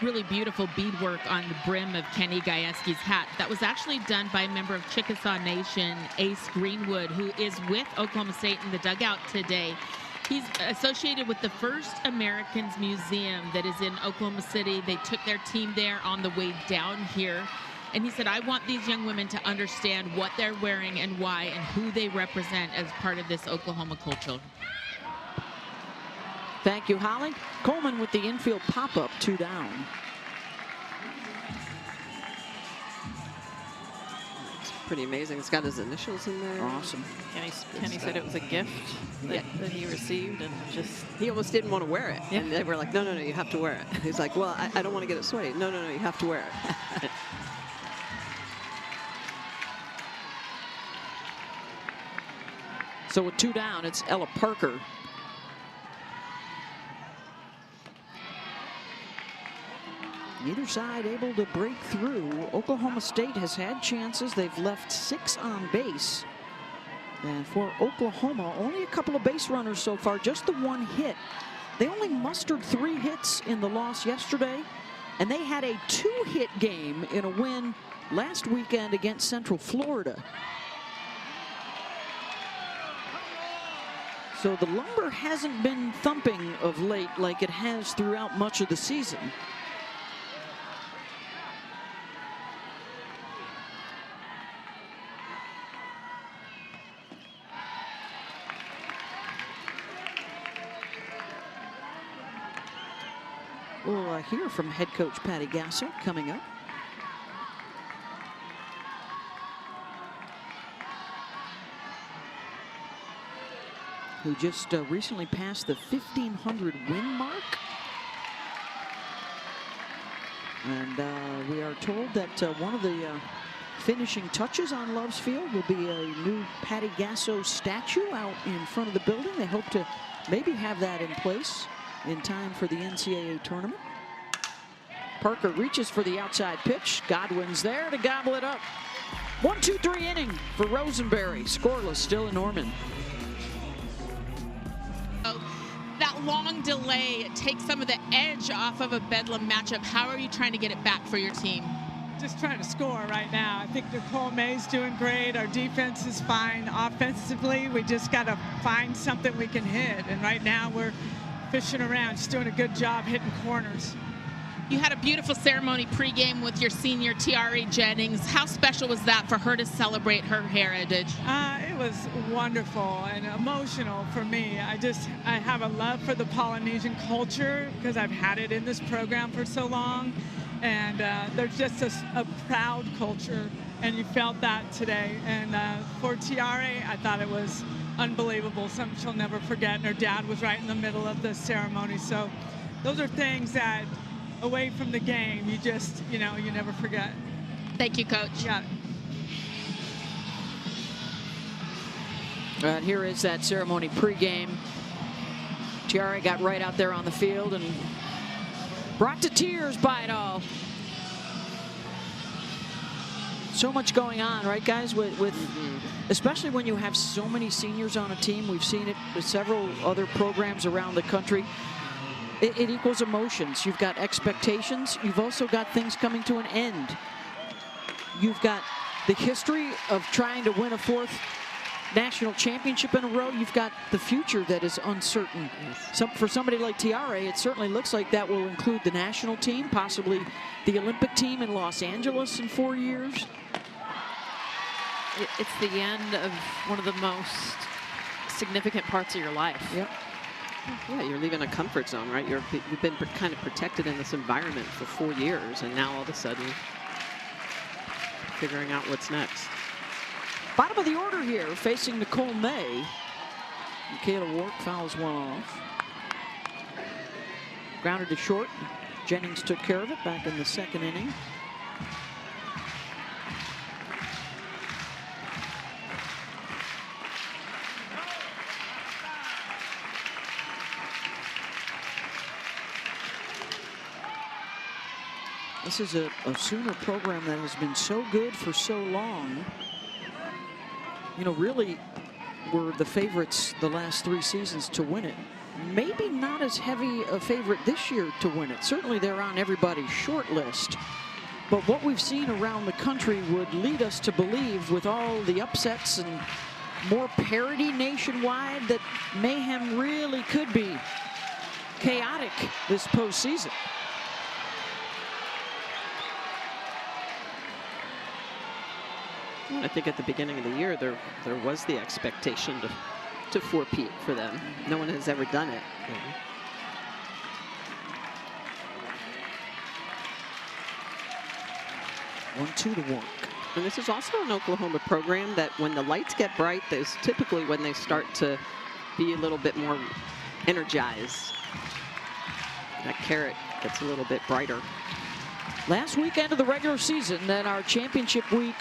really beautiful beadwork on the brim of Kenny Gajewski's hat. That was actually done by a member of Chickasaw Nation, Ace Greenwood, who is with Oklahoma State in the dugout today. He's associated with the First Americans Museum that is in Oklahoma City. They took their team there on the way down here. And he said, I want these young women to understand what they're wearing and why and who they represent as part of this Oklahoma culture. Thank you, Holly. Coleman with the infield pop-up, 2 down. pretty amazing. It's got his initials in there. Awesome. Kenny said it was a gift that he received, and just he almost didn't want to wear it. Yeah. And they were like, no, you have to wear it. He's like, well, I don't want to get it sweaty. No, you have to wear it. So with 2 down, it's Ella Parker. Neither side able to break through. Oklahoma State has had chances. They've left 6 on base. And for Oklahoma, only a couple of base runners so far, just the 1 hit. They only mustered 3 hits in the loss yesterday, and they had a 2-hit game in a win last weekend against Central Florida. So the lumber hasn't been thumping of late like it has throughout much of the season. We'll hear from head coach Patty Gasso coming up. Who just recently passed the 1,500 win mark. And we are told that one of the finishing touches on Love's Field will be a new Patty Gasso statue out in front of the building. They hope to maybe have that in place in time for the NCAA tournament. Parker reaches for the outside pitch. Godwin's there to gobble it up. 1-2-3 inning for Rosenberry. Scoreless still in Norman. That long delay, it takes some of the edge off of a Bedlam matchup. How are you trying to get it back for your team? Just trying to score right now. I think Nicole May's doing great. Our defense is fine. Offensively, we just got to find something we can hit. And right now we're fishing around. She's doing a good job hitting corners. You had a beautiful ceremony pregame with your senior Tiare Jennings. How special was that for her to celebrate her heritage? It was wonderful and emotional for me. I have a love for the Polynesian culture because I've had it in this program for so long. And there's just a proud culture, and you felt that today. And for Tiare, I thought it was unbelievable, something she'll never forget. And her dad was right in the middle of the ceremony. So those are things that, away from the game, you just, you never forget. Thank you, Coach. Yeah. And here is that ceremony pregame. Tiare got right out there on the field and brought to tears by it all. So much going on, right, guys? With especially when you have so many seniors on a team. We've seen it with several other programs around the country. It equals emotions. You've got expectations. You've also got things coming to an end. You've got the history of trying to win a 4th national championship in a row. You've got the future that is uncertain. For somebody like Tiare, it certainly looks like that will include the national team, possibly the Olympic team in Los Angeles in 4 years. it's the end of one of the most significant parts of your life. Yep. Yeah, you're leaving a comfort zone, right? You've been kind of protected in this environment for 4 years, and now all of a sudden, figuring out what's next. Bottom of the order here, facing Nicole May. Michaela Wark fouls one off. Grounded to short. Jennings took care of it back in the 2nd inning. This is a Sooner program that has been so good for so long. You know, really were the favorites the last 3 seasons to win it. Maybe not as heavy a favorite this year to win it. Certainly they're on everybody's short list. But what we've seen around the country would lead us to believe, with all the upsets and more parity nationwide, that mayhem really could be chaotic this postseason. I think at the beginning of the year, there was the expectation to four-peat for them. No one has ever done it. 1-2 to Wark. And this is also an Oklahoma program that when the lights get bright, is typically when they start to be a little bit more energized. That carrot gets a little bit brighter. Last weekend of the regular season, then our championship week.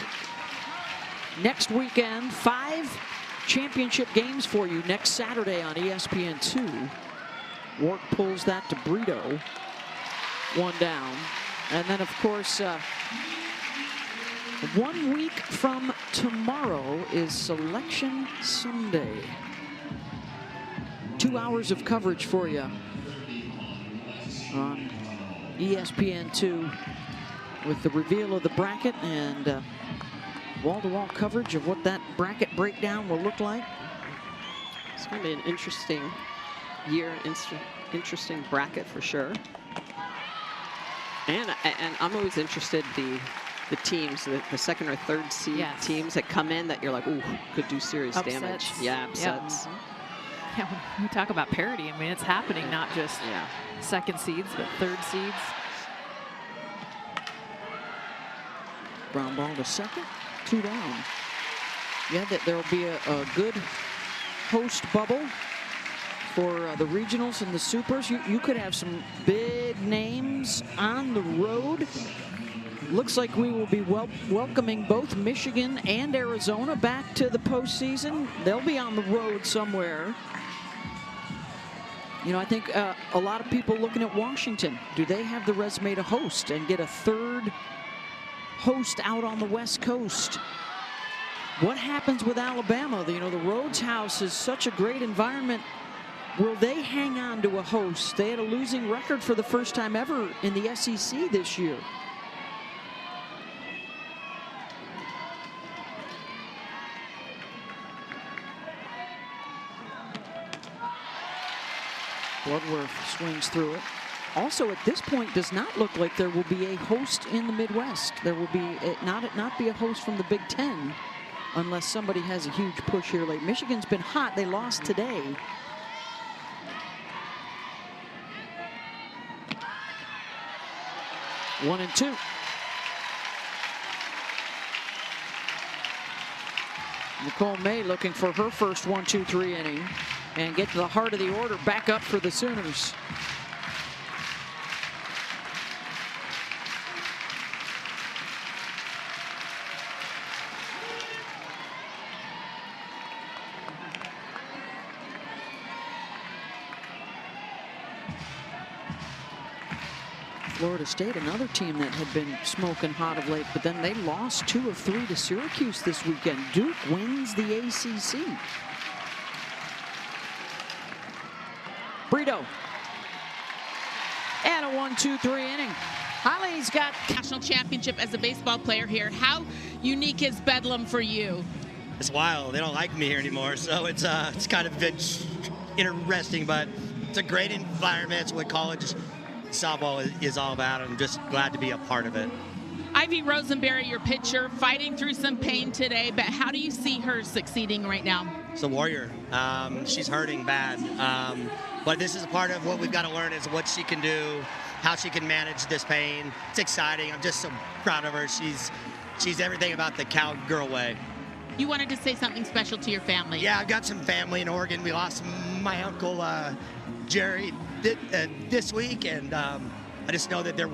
Next weekend, 5 championship games for you next Saturday on ESPN2. Wark pulls that to Brito. 1 down. And then, of course, 1 week from tomorrow is Selection Sunday. 2 hours of coverage for you on ESPN2 with the reveal of the bracket and wall-to-wall coverage of what that bracket breakdown will look like. It's going to be an interesting year, interesting bracket for sure. And I'm always interested the teams, the second or third seed teams that come in that you're like, ooh, could do serious damage. Yeah, upsets. Yep. Yeah, when we talk about parity, I mean, it's happening, not just second seeds, but third seeds. Ground ball to second, 2 down. Yeah, there will be a good host bubble for the regionals and the supers. You could have some big names on the road. Looks like we will be welcoming both Michigan and Arizona back to the postseason. They'll be on the road somewhere. You know, I think a lot of people looking at Washington. Do they have the resume to host and get a third host out on the West Coast? What happens with Alabama? You know, the Rhodes House is such a great environment. Will they hang on to a host? They had a losing record for the first time ever in the SEC this year. Bloodworth swings through it. Also, at this point, does not look like there will be a host in the Midwest. There will be not be a host from the Big Ten unless somebody has a huge push here late. Michigan's been hot. They lost today. One and 2. Nicole May looking for her first 1-2-3 inning and get to the heart of the order, back up for the Sooners. Florida State, another team that had been smoking hot of late, but then they lost 2 of 3 to Syracuse this weekend. Duke wins the ACC. Brito. And a 1-2-3 inning. Holly's got national championship as a baseball player here. How unique is Bedlam for you? It's wild. They don't like me here anymore, so it's kind of been interesting, but it's a great environment. It's what college softball is all about. I'm just glad to be a part of it. Ivy Rosenberry, your pitcher, fighting through some pain today, but how do you see her succeeding right now? She's a warrior. She's hurting bad. But this is a part of what we've got to learn is what she can do, how she can manage this pain. It's exciting. I'm just so proud of her. She's everything about the cowgirl way. You wanted to say something special to your family. Yeah, I've got some family in Oregon. We lost my uncle, Jerry, this week, and I just know that they're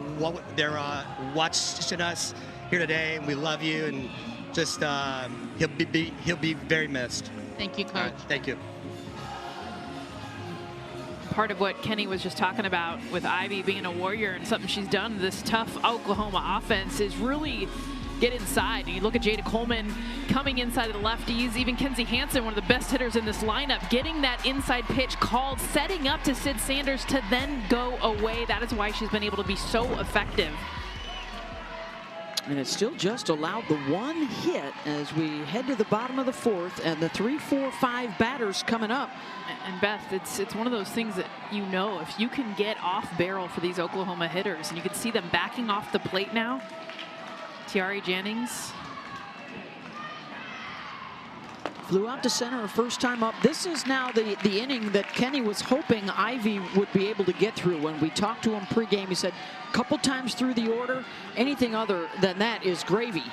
watching us here today, and we love you, and just he'll be very missed. Thank you, Coach. Right, thank you. Part of what Kenny was just talking about with Ivy being a warrior and something she's done, this tough Oklahoma offense, is really get inside. And you look at Jada Coleman coming inside of the lefties, even Kenzie Hansen, one of the best hitters in this lineup, getting that inside pitch called, setting up to Sid Sanders to then go away. That is why she's been able to be so effective. And it's still just allowed the 1 hit as we head to the bottom of the 4th, and the 3, 4, 5 batters coming up. And Beth, it's one of those things that, you know, if you can get off barrel for these Oklahoma hitters, and you can see them backing off the plate now. Tiare Jennings flew out to center her first time up. This is now the inning that Kenny was hoping Ivy would be able to get through. When we talked to him pregame, he said a couple times through the order, anything other than that is gravy.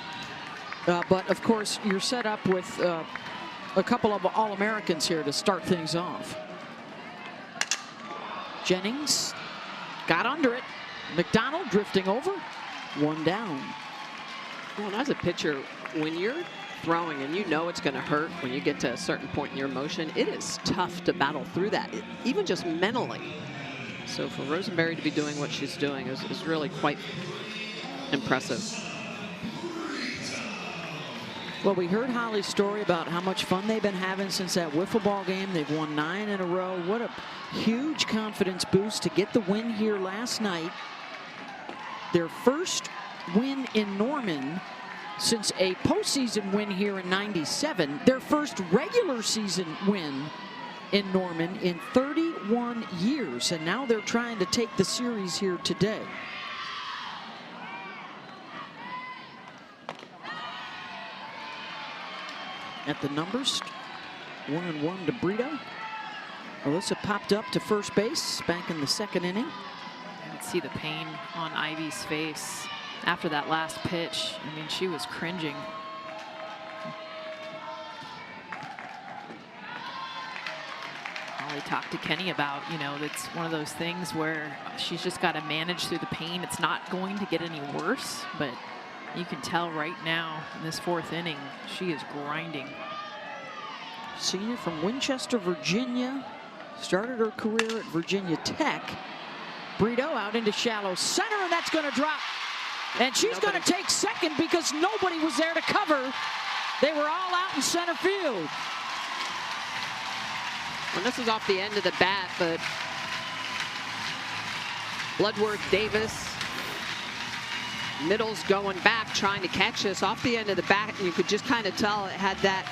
But of course, you're set up with a couple of All-Americans here to start things off. Jennings got under it. McDonald drifting over. One down. Well, and as a pitcher, when you're throwing and you know it's going to hurt when you get to a certain point in your motion, it is tough to battle through that, even just mentally. So for Rosenberry to be doing what she's doing is really quite impressive. Well, we heard Holly's story about how much fun they've been having since that wiffle ball game. They've won 9 in a row. What a huge confidence boost to get the win here last night. Their first win in Norman since a postseason win here in '97. Their first regular season win in Norman in 31 years. And now they're trying to take the series here today. At the numbers, 1-1 to Brito. Alyssa popped up to first base back in the second inning. You could see the pain on Ivy's face after that last pitch. I mean, she was cringing. Holly talked to Kenny about, you know, that's one of those things where she's just got to manage through the pain. It's not going to get any worse, but you can tell right now in this 4th inning, she is grinding. Senior from Winchester, Virginia. Started her career at Virginia Tech. Brito out into shallow center, and that's going to drop. And she's going to take second because nobody was there to cover. They were all out in center field. And this is off the end of the bat, but Bloodworth Davis, middle's going back, trying to catch this off the end of the bat, and you could just kind of tell it had that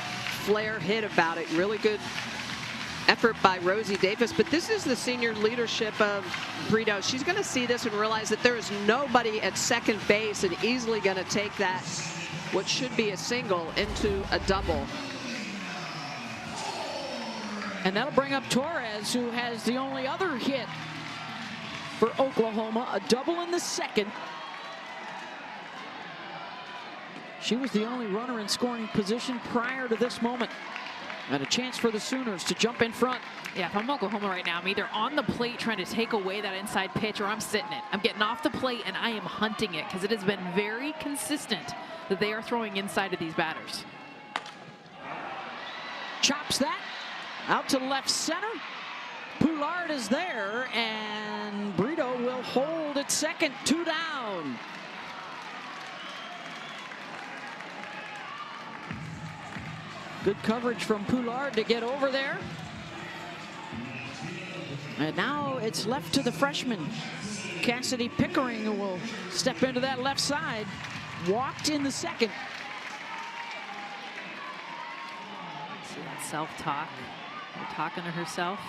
flare hit about it. Really good effort by Rosie Davis, but this is the senior leadership of Brito. She's going to see this and realize that there is nobody at second base and easily going to take that, what should be a single, into a double. And that'll bring up Torres, who has the only other hit for Oklahoma, a double in the second. She was the only runner in scoring position prior to this moment. And a chance for the Sooners to jump in front. Yeah, if I'm Oklahoma right now, I'm either on the plate trying to take away that inside pitch, or I'm sitting it. I'm getting off the plate and I am hunting it, because it has been very consistent that they are throwing inside of these batters. Chops that out to left center. Poulard is there, and Brito will hold at second. 2 down. Good coverage from Poulard to get over there. And now it's left to the freshman, Cassidy Pickering, who will step into that left side. Walked in the second. See that self-talk. Talking to herself.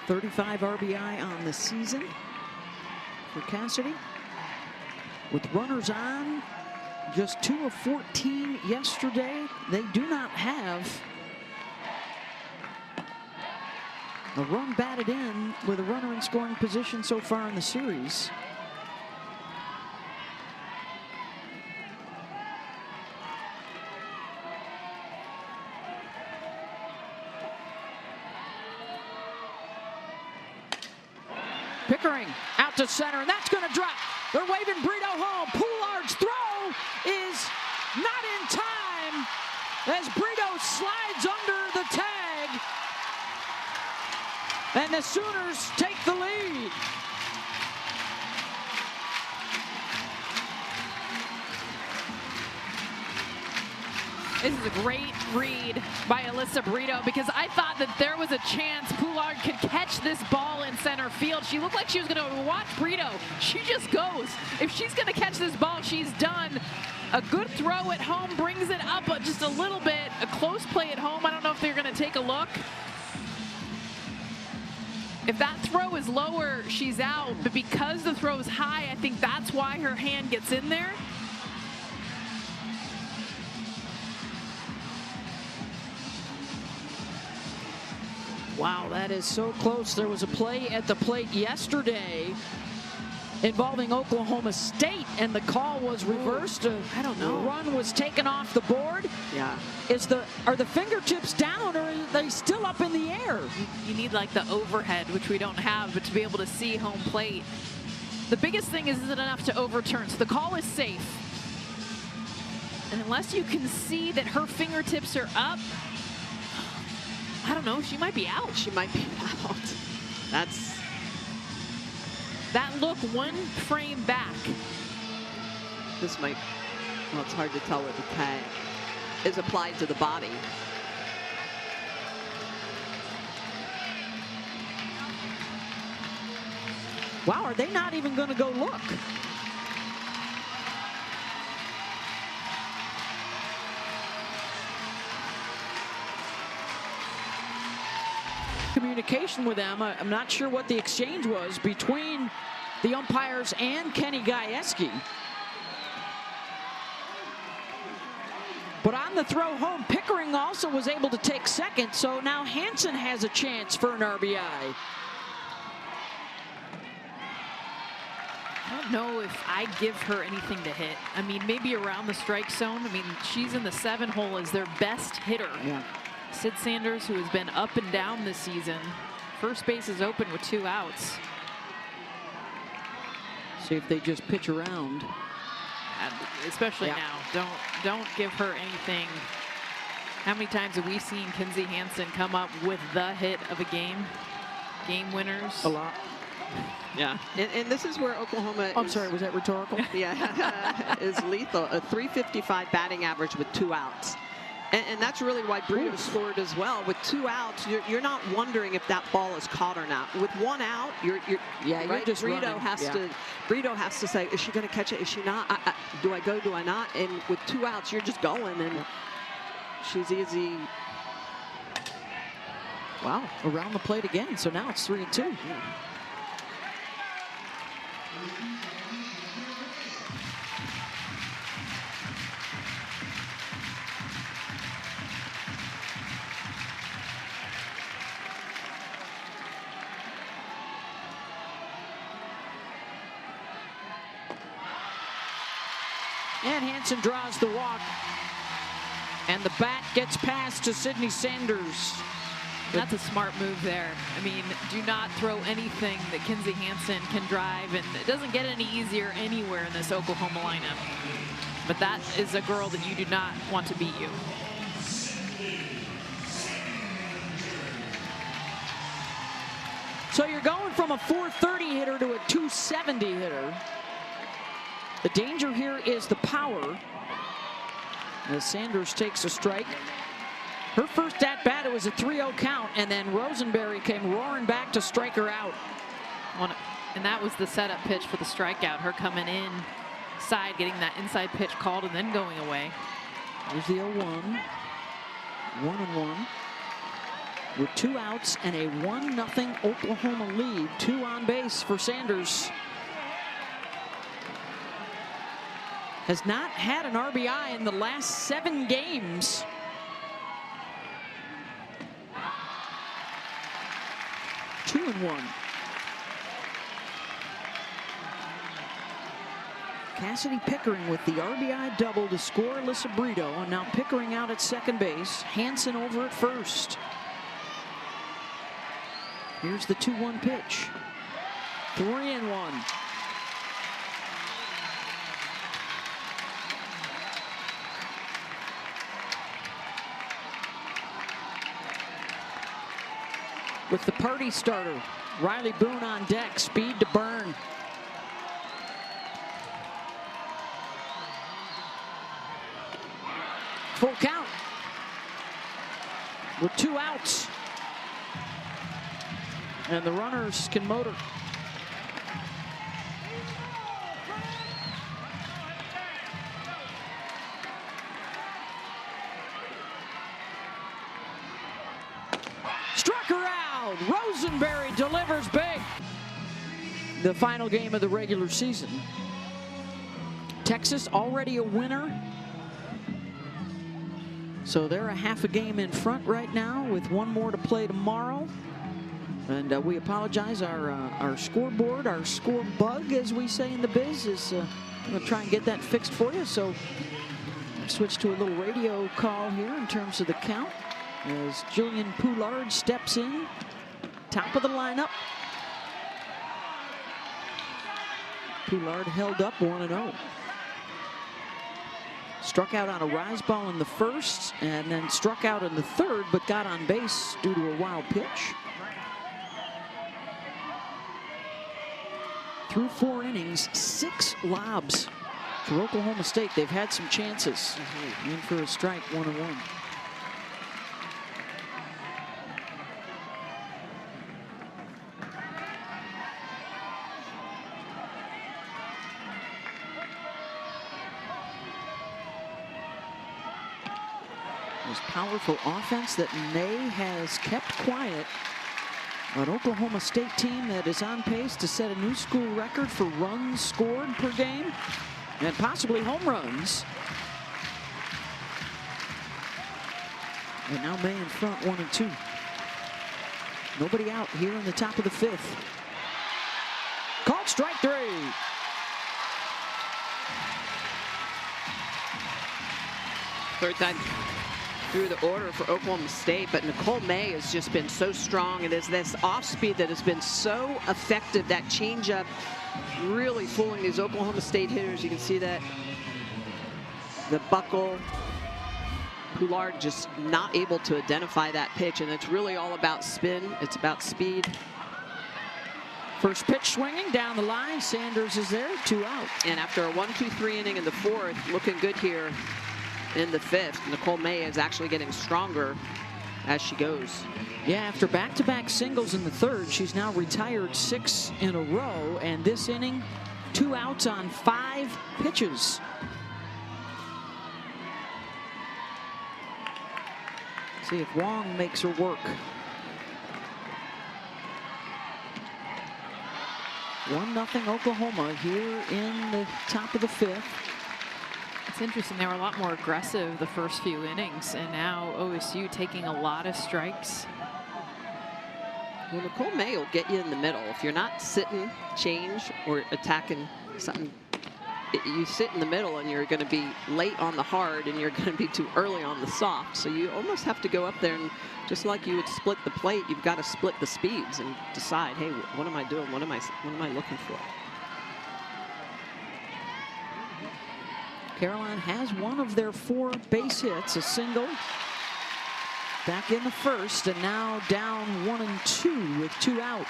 .35 RBI on the season for Cassidy. With runners on, just 2 of 14 yesterday. They do not have a run batted in with a runner in scoring position so far in the series. Pickering out to center, and that's going to drop. They're waving Brito home. Poulard's throw is not in time as Brito slides under the tag. And the Sooners take the lead. This is a great read by Alyssa Brito, because I thought that there was a chance Poulard could catch this ball in center field. She looked like she was going to watch Brito. She just goes. If she's going to catch this ball, she's done. A good throw at home brings it up just a little bit. A close play at home. I don't know if they're going to take a look. If that throw is lower, she's out. But because the throw is high, I think that's why her hand gets in there. Wow, that is so close. There was a play at the plate yesterday involving Oklahoma State, and the call was reversed. I don't know. Run was taken off the board. Yeah. Are the fingertips down, or are they still up in the air? You need like the overhead, which we don't have, but to be able to see home plate. The biggest thing is it enough to overturn? So the call is safe. And unless you can see that her fingertips are up, I don't know, she might be out. She might be out. That's... That look one frame back. This might... Well, it's hard to tell where the tag is applied to the body. Wow, are they not even going to go look? Communication with them. I'm not sure what the exchange was between the umpires and Kenny Gajewski. But on the throw home, Pickering also was able to take second, so now Hansen has a chance for an RBI. I don't know if I give her anything to hit. I mean, maybe around the strike zone. I mean, she's in the 7 hole as their best hitter. Yeah. Sid Sanders, who has been up and down this season. First base is open with 2 outs. See if they just pitch around. And especially now, don't give her anything. How many times have we seen Kinsey Hansen come up with the hit of a game winners? A lot. Yeah, and this is where Oklahoma I'm sorry, was that rhetorical? Yeah, is lethal. A .355 batting average with 2 outs. And that's really why Brito scored as well. With 2 outs, you're not wondering if that ball is caught or not. With 1 out, you're right? just Brito running. Brito has to say, is she going to catch it? Is she not? Do I go? Do I not? And with 2 outs, you're just going, and she's easy. Wow, around the plate again. So now it's 3-2. And Hansen draws the walk. And the bat gets passed to Sydney Sanders. That's a smart move there. I mean, do not throw anything that Kinsey Hansen can drive, and it doesn't get any easier anywhere in this Oklahoma lineup. But that is a girl that you do not want to beat you. So you're going from a .430 hitter to a .270 hitter. The danger here is the power. As Sanders takes a strike. Her first at-bat, it was a 3-0 count, and then Rosenberry came roaring back to strike her out. And that was the setup pitch for the strikeout. Her coming inside, getting that inside pitch called, and then going away. Here's the 0-1. 1-1. With 2 outs and a 1-0 Oklahoma lead. 2 on base for Sanders. Has not had an RBI in the last 7 games. Two and 1. Cassidy Pickering with the RBI double to score Alyssa Brito, and now Pickering out at second base. Hansen over at first. Here's the 2-1 pitch. 3-1. With the party starter, Riley Boone on deck, speed to burn. Full count with 2 outs. And the runners can motor. Struck her out. Rosenberry delivers big. The final game of the regular season. Texas already a winner. So they're a half a game in front right now with 1 more to play tomorrow. And we apologize. Our scoreboard, our score bug, as we say in the biz, is going to try and get that fixed for you. So switch to a little radio call here in terms of the count as Jillian Poulard steps in, top of the lineup. Poulard held up 1-0. Struck out on a rise ball in the first and then struck out in the third, but got on base due to a wild pitch. Through 4 innings, 6 lobs for Oklahoma State. They've had some chances. In for a strike, 1-1. This powerful offense that May has kept quiet. An Oklahoma State team that is on pace to set a new school record for runs scored per game and possibly home runs. And now May in front, 1-2. Nobody out here in the top of the 5th. Called strike 3. Third time through the order for Oklahoma State, but Nicole May has just been so strong. It is this off speed that has been so effective. That changeup really fooling these Oklahoma State hitters. You can see that the buckle. Poulard just not able to identify that pitch, and it's really all about spin. It's about speed. First pitch swinging down the line. Sanders is there, 2 out. And after a 1-2-3 inning in the 4th, looking good here in the 5th. Nicole May is actually getting stronger as she goes. Yeah, after back-to-back singles in the 3rd, she's now retired 6 in a row, and this inning, 2 outs on 5 pitches. See if Wong makes her work. 1-0 Oklahoma here in the top of the 5th. It's interesting. They were a lot more aggressive the first few innings, and now OSU taking a lot of strikes. Well, Nicole May will get you in the middle. If you're not sitting, change, or attacking something, you sit in the middle and you're going to be late on the hard and you're going to be too early on the soft. So you almost have to go up there, and just like you would split the plate, you've got to split the speeds and decide, hey, what am I doing? What am I looking for? Caroline has one of their 4 base hits, a single back in the 1st, and now down 1-2 with 2 out.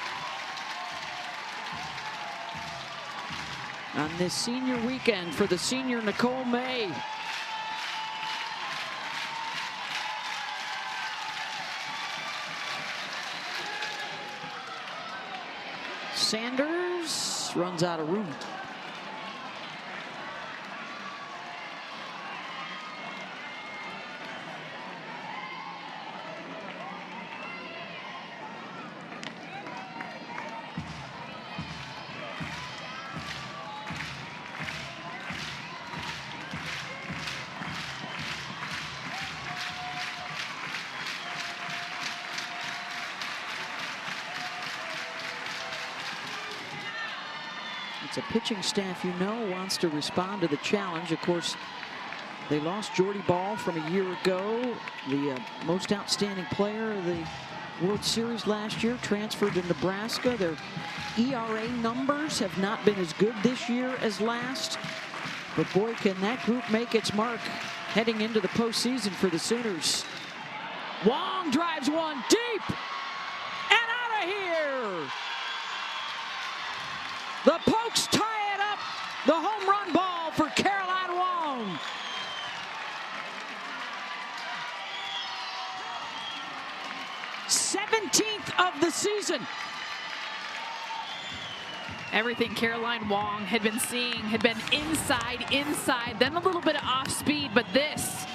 On this senior weekend for the senior Nicole May. Sanders runs out of room. It's a pitching staff, you know, wants to respond to the challenge. Of course, they lost Jordy Ball from a year ago, the most outstanding player of the World Series last year, transferred to Nebraska. Their ERA numbers have not been as good this year as last. But boy, can that group make its mark heading into the postseason for the Sooners. Wong drives one deep and out of here. The Pokes tie it up. The home run ball for Caroline Wong. #17th of the season. Everything Caroline Wong had been seeing had been inside, then a little bit of off speed, but this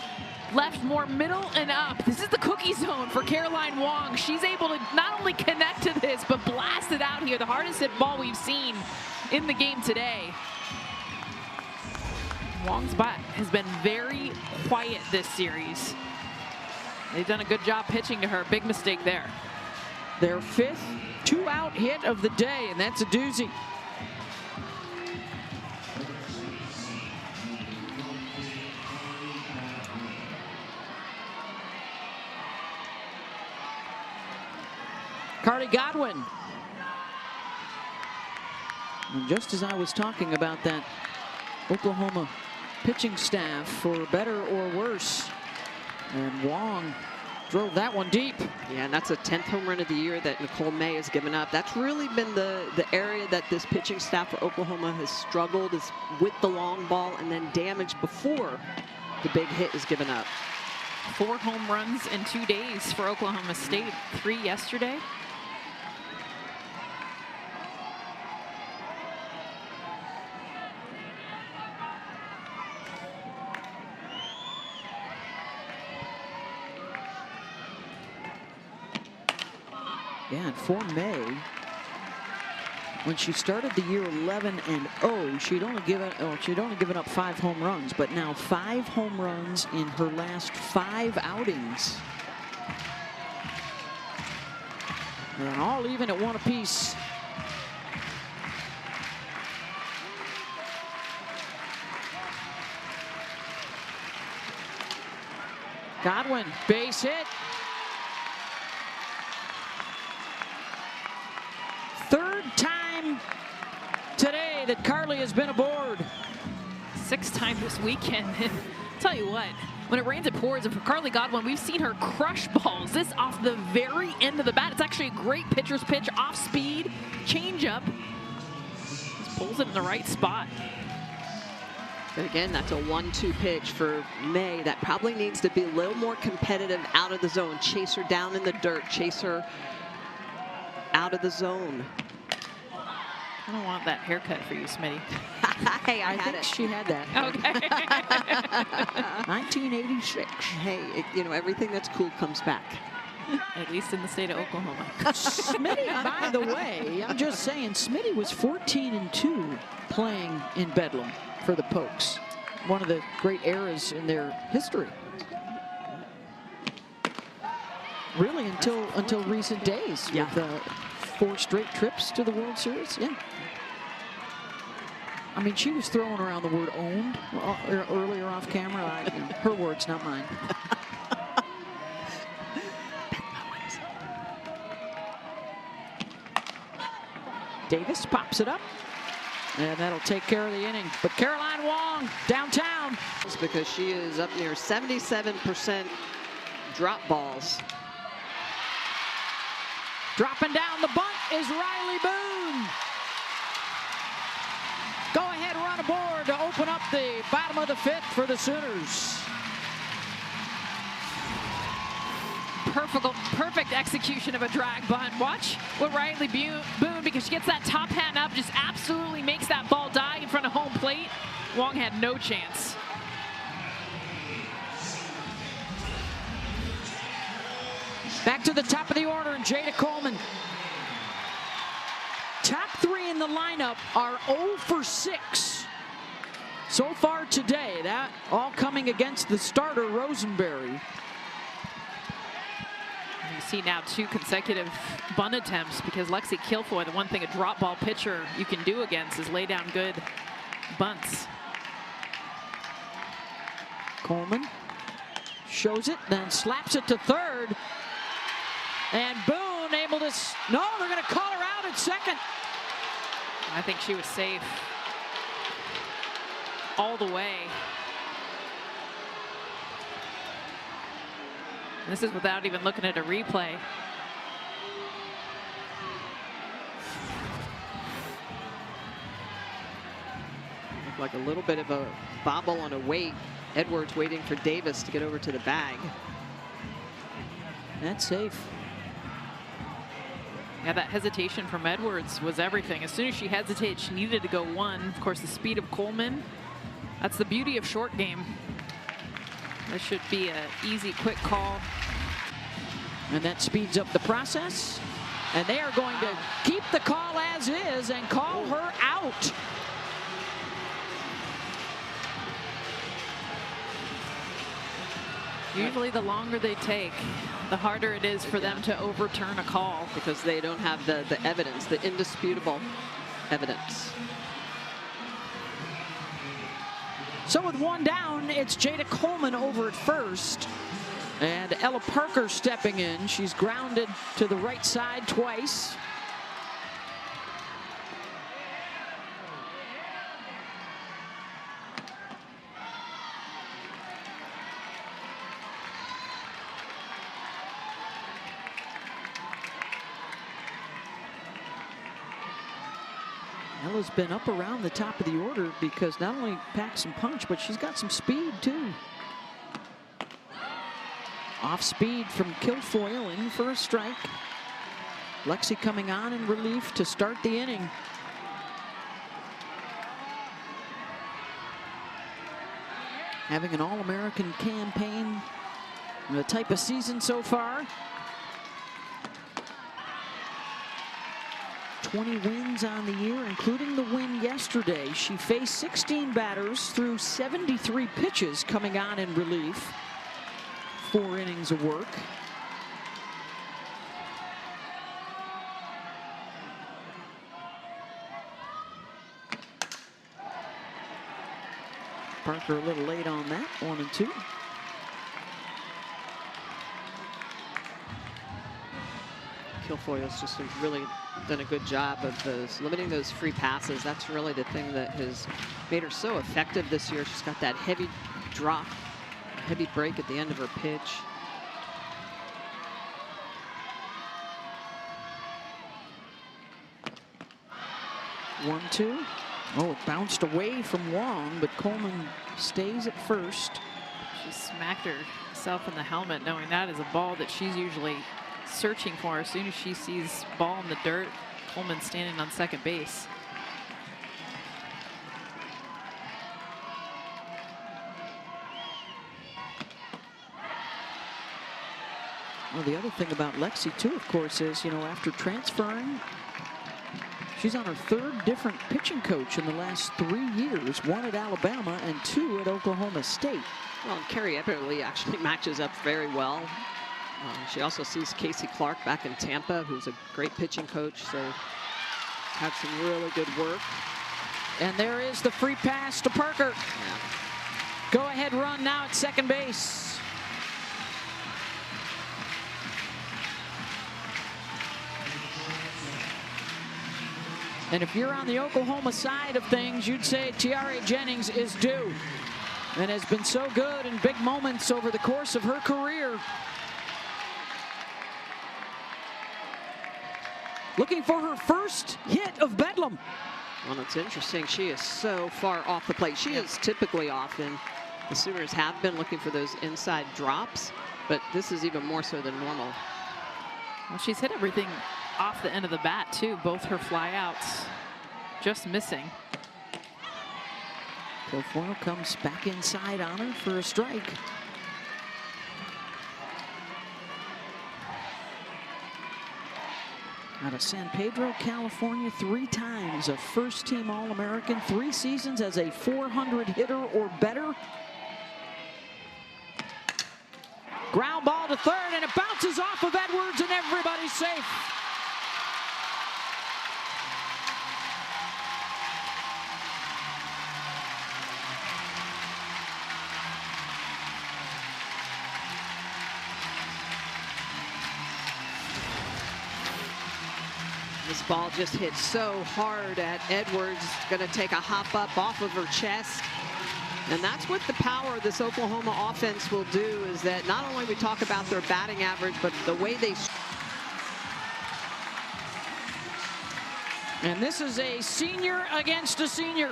left more middle and up. This is the cookie zone for Caroline Wong. She's able to not only connect to this, but blast it out here. The hardest hit ball we've seen in the game today. Wong's bat has been very quiet this series. They've done a good job pitching to her. Big mistake there. Their 5th 2-out hit of the day, and that's a doozy. Carly Godwin. And just as I was talking about that Oklahoma pitching staff, for better or worse, and Wong drove that one deep. Yeah, and that's a 10th home run of the year that Nicole May has given up. That's really been the area that this pitching staff for Oklahoma has struggled, is with the long ball and then damage before the big hit is given up. 4 home runs in 2 days for Oklahoma State, 3 yesterday. Yeah, and for May, when she started the year 11-0, she'd only given up 5 home runs, but now 5 home runs in her last 5 outings. And all even at 1 apiece. Godwin, base hit. 3rd time today that Carly has been aboard. 6th time this weekend. Tell you what, when it rains, it pours. And for Carly Godwin, we've seen her crush balls. This off the very end of the bat. It's actually a great pitcher's pitch, off speed, changeup. Just pulls it in the right spot. But again, that's a 1-2 pitch for May that probably needs to be a little more competitive out of the zone. Chase her down in the dirt, chase her out of the zone. I don't want that haircut for you, Smitty. Hey, I think had it. she had that. Okay. 1986. Hey, you know, everything that's cool comes back. At least in the state of Oklahoma. Smitty, by the way, I'm just saying, Smitty was 14-2 playing in Bedlam for the Pokes. One of the great eras in their history. Really, until recent days. Yeah. With 4 straight trips to the World Series. Yeah. I mean, she was throwing around the word owned earlier off camera. Her words, not mine. Davis pops it up, and that'll take care of the inning. But Caroline Wong downtown. It's because she is up near 77% drop balls. Dropping down the bunt is Riley Boone. Go ahead, run aboard to open up the bottom of the 5th for the Sooners. Perfect execution of a drag bunt. Watch what Riley Boone, because she gets that top hat up, just absolutely makes that ball die in front of home plate. Wong had no chance. Back to the top of the order, and Jada Coleman. Top 3 in the lineup are 0 for 6 so far today. That all coming against the starter, Rosenberry. You see now 2 consecutive bunt attempts, because Lexi Kilfoy, the one thing a drop ball pitcher you can do against is lay down good bunts. Coleman shows it, then slaps it to 3rd. And Boone able to, no, they're going to call her out at 2nd. I think she was safe all the way. This is without even looking at a replay. Looked like a little bit of a bobble on a wait. Edwards waiting for Davis to get over to the bag. That's safe. Yeah, that hesitation from Edwards was everything. As soon as she hesitated, she needed to go 1. Of course, the speed of Coleman. That's the beauty of short game. This should be an easy, quick call. And that speeds up the process. And they are going to keep the call as is and call her out. Usually the longer they take, the harder it is for them to overturn a call. Because they don't have the evidence, the indisputable evidence. So with one down, it's Jada Coleman over at first. And Ella Parker stepping in. She's grounded to the right side twice. Ella's been up around the top of the order because not only packs some punch, but she's got some speed too. Off speed from Kilfoyle in for a strike. Lexi coming on in relief to start the inning. Having an All-American campaign, the type of season so far. 20 wins on the year, including the win yesterday. She faced 16 batters through 73 pitches coming on in relief. 4 innings of work. Parker a little late on that, 1-2. Kilfoyle's just really done a good job of limiting those free passes. That's really the thing that has made her so effective this year. She's got that heavy drop, heavy break at the end of her pitch. One, two. Oh, it bounced away from Wong, but Coleman stays at first. She smacked herself in the helmet, knowing that is a ball that she's usually searching for. As soon as she sees ball in the dirt, Coleman standing on second base. Well, the other thing about Lexi too, of course, is, you know, after transferring, she's on her 3rd different pitching coach in the last 3 years, 1 at Alabama and 2 at Oklahoma State. Well, and Carrie Eberly actually matches up very well. She also sees Casey Clark back in Tampa, who's a great pitching coach, so had some really good work. And there is the free pass to Parker. Yeah. Go ahead run now at second base. And if you're on the Oklahoma side of things, you'd say Tiare Jennings is due and has been so good in big moments over the course of her career. Looking for her first hit of Bedlam. Well, it's interesting. She is so far off the plate. She is typically off, and the Sooners have been looking for those inside drops, but this is even more so than normal. Well, she's hit everything off the end of the bat too, both her flyouts just missing. Kilfoyle comes back inside on her for a strike. Out of San Pedro, California, 3 times a first-team All-American, 3 seasons as a 400 hitter or better. Ground ball to third, and it bounces off of Edwards, and everybody's safe. This ball just hit so hard at Edwards. Going to take a hop up off of her chest. And that's what the power of this Oklahoma offense will do, is that not only we talk about their batting average, but the way they... And this is a senior against a senior.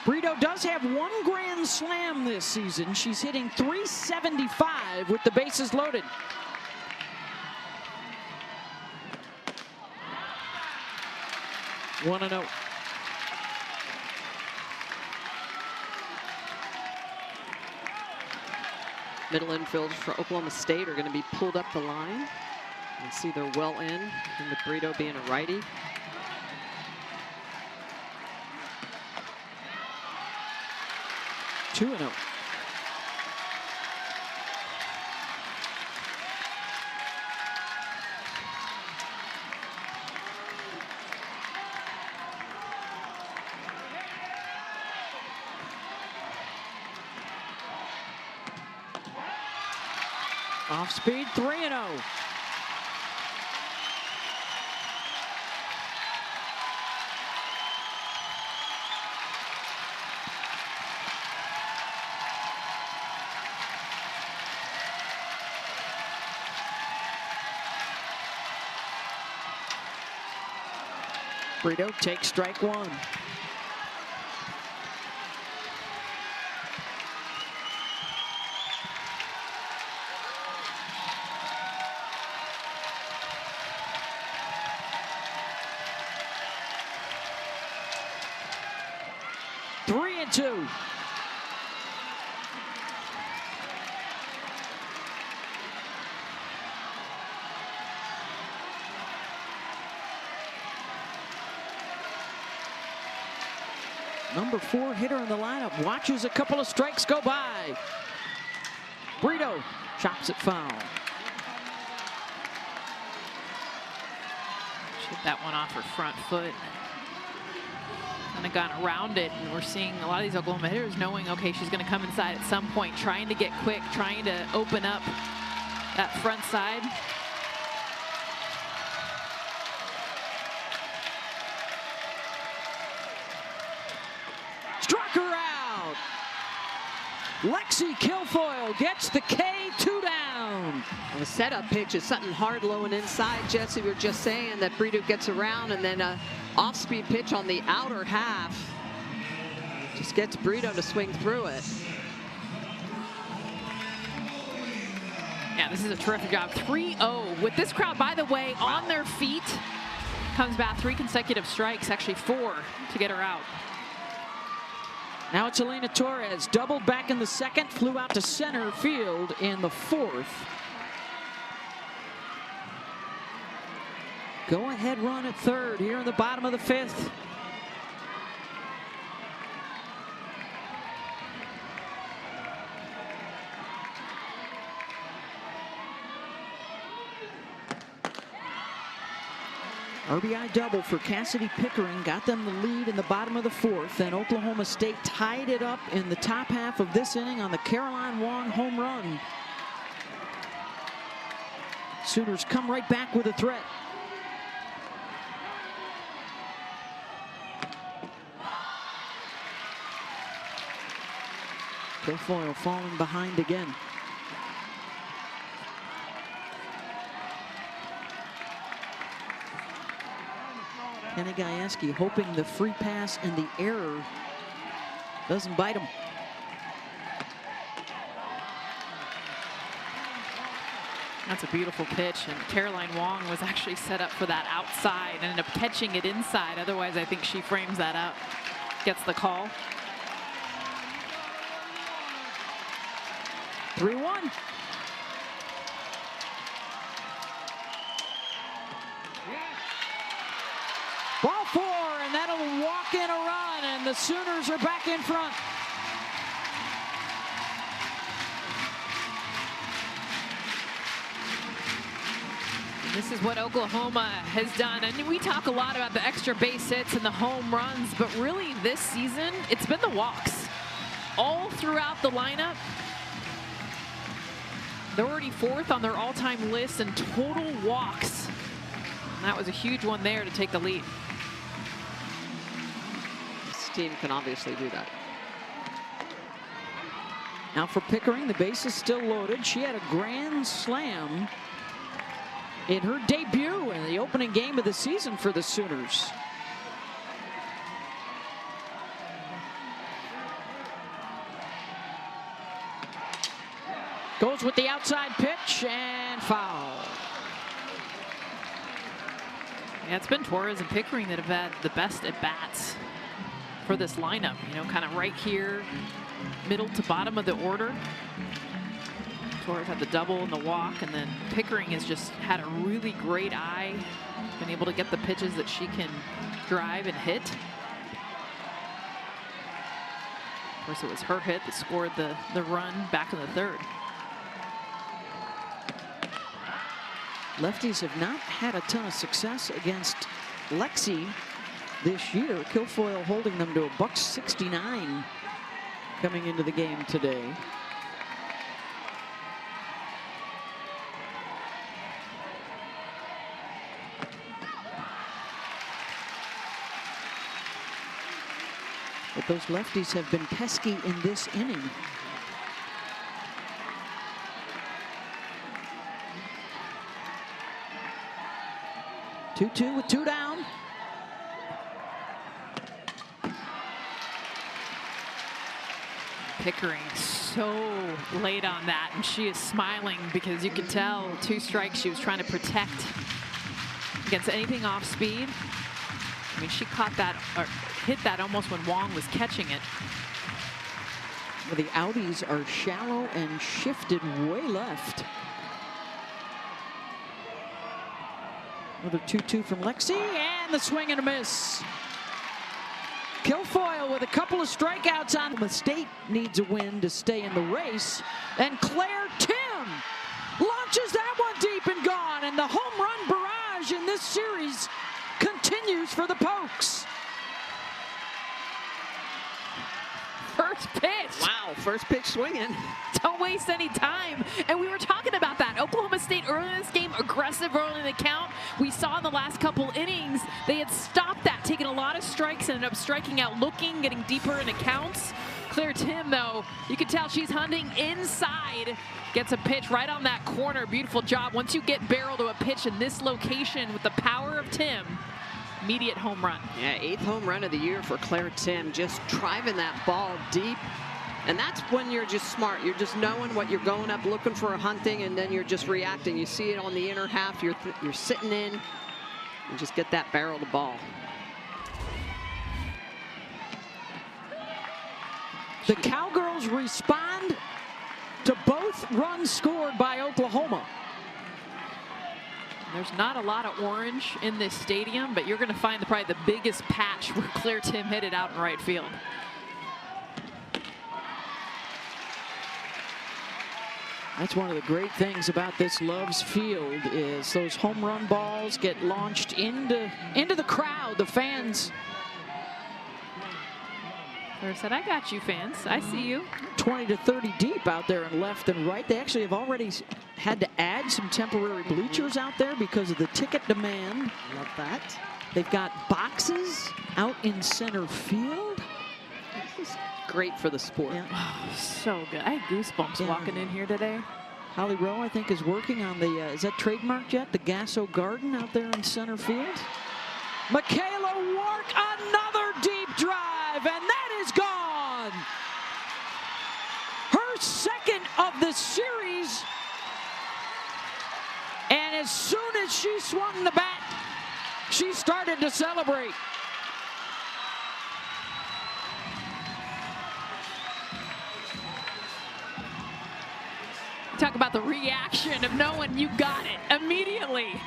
Brito does have 1 grand slam this season. She's hitting .375 with the bases loaded. One and 0. Middle infielders for Oklahoma State are going to be pulled up the line. You can see they're well in, and with Brito being a righty. Two and 0. Off speed, 3-0. Brito takes strike one. Three and two. Number 4 hitter in the lineup watches a couple of strikes go by. Brito chops it foul. She hit that one off her front foot. Kind of gone around it, and we're seeing a lot of these Oklahoma hitters knowing, okay, she's going to come inside at some point, trying to get quick, trying to open up that front side. Struck her out. Lexi Kilfoyle gets the K, 2 down. Well, the setup pitch is something hard low and inside. Jesse, we were just saying that Brito gets around, and then a off-speed pitch on the outer half just gets Brito to swing through it. Yeah, this is a terrific job. 3-0 with this crowd, by the way, on their feet. Comes back 3 consecutive strikes, actually 4 to get her out. Now it's Elena Torres, doubled back in the second, flew out to center field in the 4th. Go ahead run at third here in the bottom of the 5th. RBI double for Cassidy Pickering got them the lead in the bottom of the 4th, and Oklahoma State tied it up in the top half of this inning on the Caroline Wong home run. Sooners come right back with a threat. Kilfoyle falling behind again. Kenny Gajewski hoping the free pass and the error doesn't bite him. That's a beautiful pitch, and Caroline Wong was actually set up for that outside and ended up catching it inside. Otherwise, I think she frames that out, gets the call. 3-1. Ball 4, and that'll walk in a run, and the Sooners are back in front. This is what Oklahoma has done. And we talk a lot about the extra base hits and the home runs, but really this season, it's been the walks. All throughout the lineup, they're already 4th on their all-time list in total walks. And that was a huge one there to take the lead. This team can obviously do that. Now for Pickering, the base is still loaded. She had a grand slam in her debut in the opening game of the season for the Sooners. Goes with the outside pitch and foul. Yeah, it's been Torres and Pickering that have had the best at-bats for this lineup. You know, kind of right here, middle to bottom of the order. Torres had the double and the walk, and then Pickering has just had a really great eye, been able to get the pitches that she can drive and hit. Of course, it was her hit that scored the run back in the 3rd. Lefties have not had a ton of success against Lexi this year. Kilfoyle holding them to a $169 coming into the game today. but those lefties have been pesky in this inning. Two with 2 down. Pickering so late on that, and she is smiling because you can tell 2 strikes she was trying to protect against anything off speed. I mean, she caught that, or hit that almost when Wong was catching it. Well, the outies are shallow and shifted way left. Another 2-2 from Lexi, and the swing and a miss. Kilfoyle with a couple of strikeouts on. The State needs a win to stay in the race, and Claire Tim launches that one deep and gone, and the home run barrage in this series continues for the Pokes. First pitch. Wow, first pitch swinging. Don't waste any time. And we were talking about that. Oklahoma State early in this game, aggressive early in the count. We saw in the last couple innings, they had stopped that, taken a lot of strikes, ended up striking out, looking, getting deeper in accounts. Claire Tim, though, you can tell she's hunting inside. Gets a pitch right on that corner. Beautiful job. Once you get barrel to a pitch in this location with the power of Tim, immediate home run. Yeah, 8th home run of the year for Claire Tim, just driving that ball deep. And that's when you're just smart. You're just knowing what you're going up, looking for a hunting, and then you're just reacting. You see it on the inner half, you're sitting in, and just get that barrel to ball. The Cowgirls respond to both runs scored by Oklahoma. There's not a lot of orange in this stadium, but you're going to find probably the biggest patch where Claire Tim hit it out in right field. That's one of the great things about this Loves Field is those home run balls get launched into the crowd, the fans. Claire said, I got you, fans. I see you. 20 to 30 deep out there in left and right. They actually have already had to add some temporary bleachers out there because of the ticket demand. Love that. They've got boxes out in center field. This is great for the sport. Yeah. Oh, so good. I had goosebumps Yeah. walking in here today. Holly Rowe, I think, is working on the, is that trademarked yet? The Gasso Garden out there in center field. Michaela Wark, another deep drive, and that is gone. Her second of the series. And as soon as she swung the bat, she started to celebrate. Talk about the reaction of knowing you got it immediately.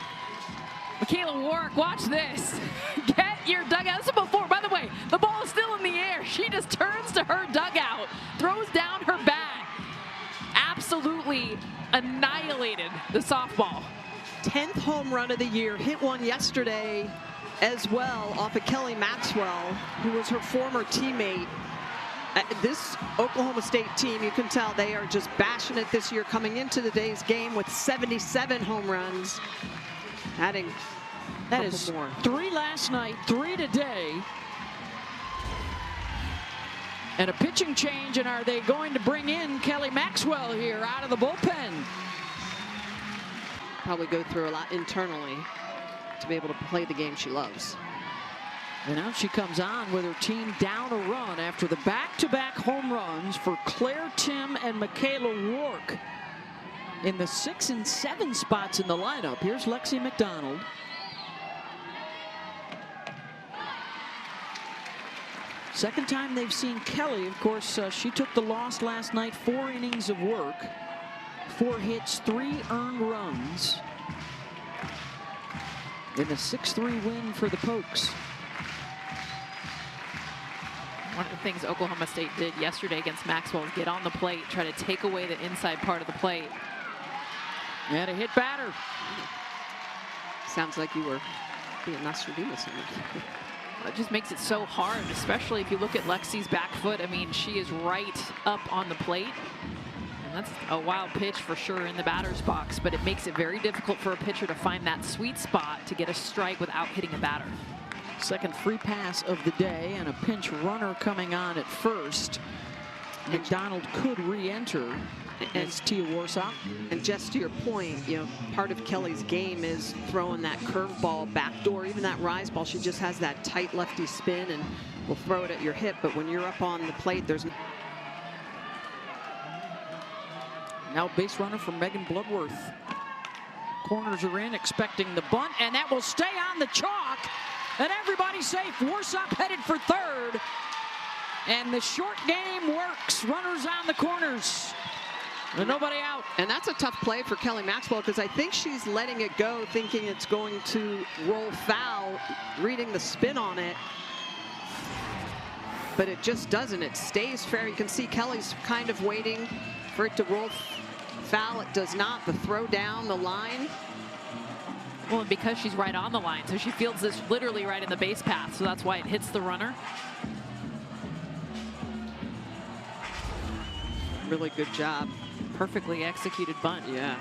Michaela Wark, watch this. Get your dugout. This is before, by the way, the ball is still in the air. She just turns to her dugout, throws down her bat. Absolutely annihilated the softball. 10th home run of the year. Hit one yesterday as well off of Kelly Maxwell, who was her former teammate. This Oklahoma State team, you can tell they are just bashing it this year, coming into today's game with 77 home runs. Adding That is more. 3 last night, 3 today. And a pitching change, and are they going to bring in Kelly Maxwell here out of the bullpen? Probably go through a lot internally to be able to play the game she loves. And now she comes on with her team down a run after the back-to-back home runs for Claire Tim and Michaela Wark in the 6 and 7 spots in the lineup. Here's Lexi McDonald. Second time they've seen Kelly. Of course, she took the loss last night. 4 innings of work, 4 hits, 3 earned runs in a 6-3 win for the Pokes. One of the things Oklahoma State did yesterday against Maxwell is get on the plate, try to take away the inside part of the plate. And a hit batter. Sounds like you were being Nostradamus. It just makes it so hard, especially if you look at Lexi's back foot. I mean, she is right up on the plate. And that's a wild pitch for sure in the batter's box, but it makes it very difficult for a pitcher to find that sweet spot to get a strike without hitting a batter. Second free pass of the day, and a pinch runner coming on at first. McDonald could re-enter as Tia Warsop. And just to your point, you know, part of Kelly's game is throwing that curveball backdoor, even that rise ball. She just has that tight lefty spin and will throw it at your hip. But when you're up on the plate, there's now base runner for Megan Bloodworth. Corners are in, expecting the bunt, and that will stay on the chalk. And everybody's safe. Warsop headed for third. And the short game works. Runners on the corners. And nobody out. And that's a tough play for Kelly Maxwell, because I think she's letting it go, thinking it's going to roll foul, reading the spin on it. But it just doesn't. It stays fair. You can see Kelly's kind of waiting for it to roll foul. It does not. The throw down the line. Well, and because she's right on the line, so she fields this literally right in the base path, so that's why it hits the runner. Really good job. Perfectly executed bunt. Yeah.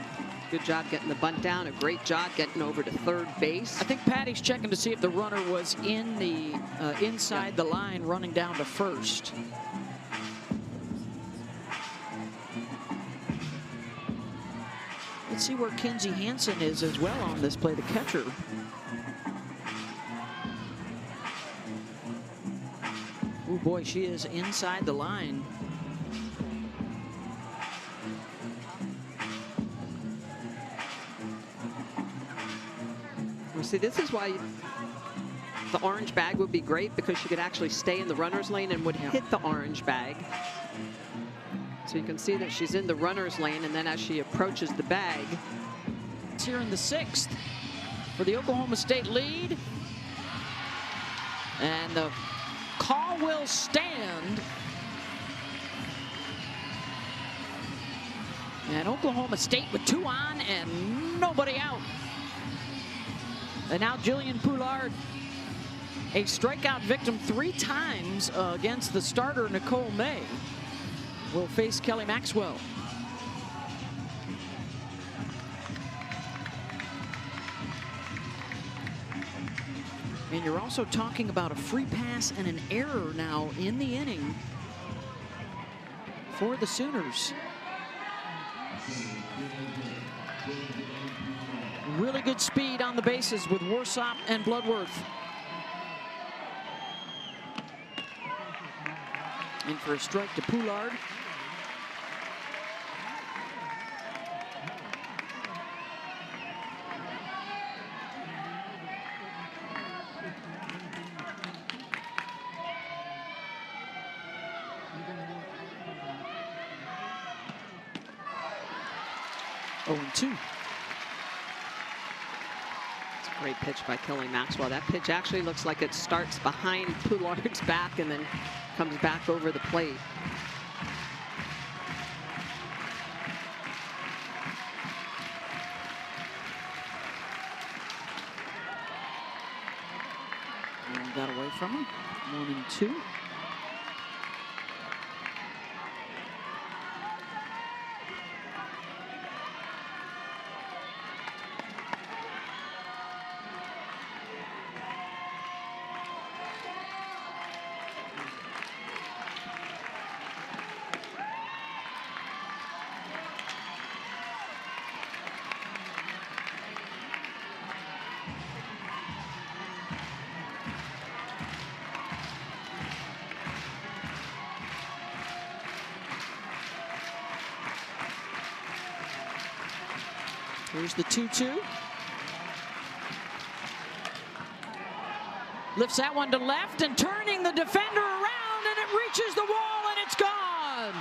Good job getting the bunt down. A great job getting over to third base. I think Patty's checking to see if the runner was in the inside the line, running down to first. Let's see where Kinsey Hansen is as well on this play, the catcher. Oh boy, she is inside the line. Well, see, this is why the orange bag would be great, because she could actually stay in the runner's lane and would hit the orange bag. So you can see that she's in the runner's lane, and then as she approaches the bag. It's here in the sixth for the Oklahoma State lead. And the call will stand. And Oklahoma State with 2 on and nobody out. And now Jillian Poulard, a strikeout victim 3 times against the starter Nicole May, will face Kelly Maxwell. And you're also talking about a free pass and an error now in the inning for the Sooners. Really good speed on the bases with Warsop and Bloodworth. In for a strike to Poulard. Oh, and 2. It's a great pitch by Kelly Maxwell. That pitch actually looks like it starts behind Poulard's back and then comes back over the plate. And got away from him. 1 and 2. Here's the 2-2. Lifts that one to left and turning the defender around, and it reaches the wall and it's gone.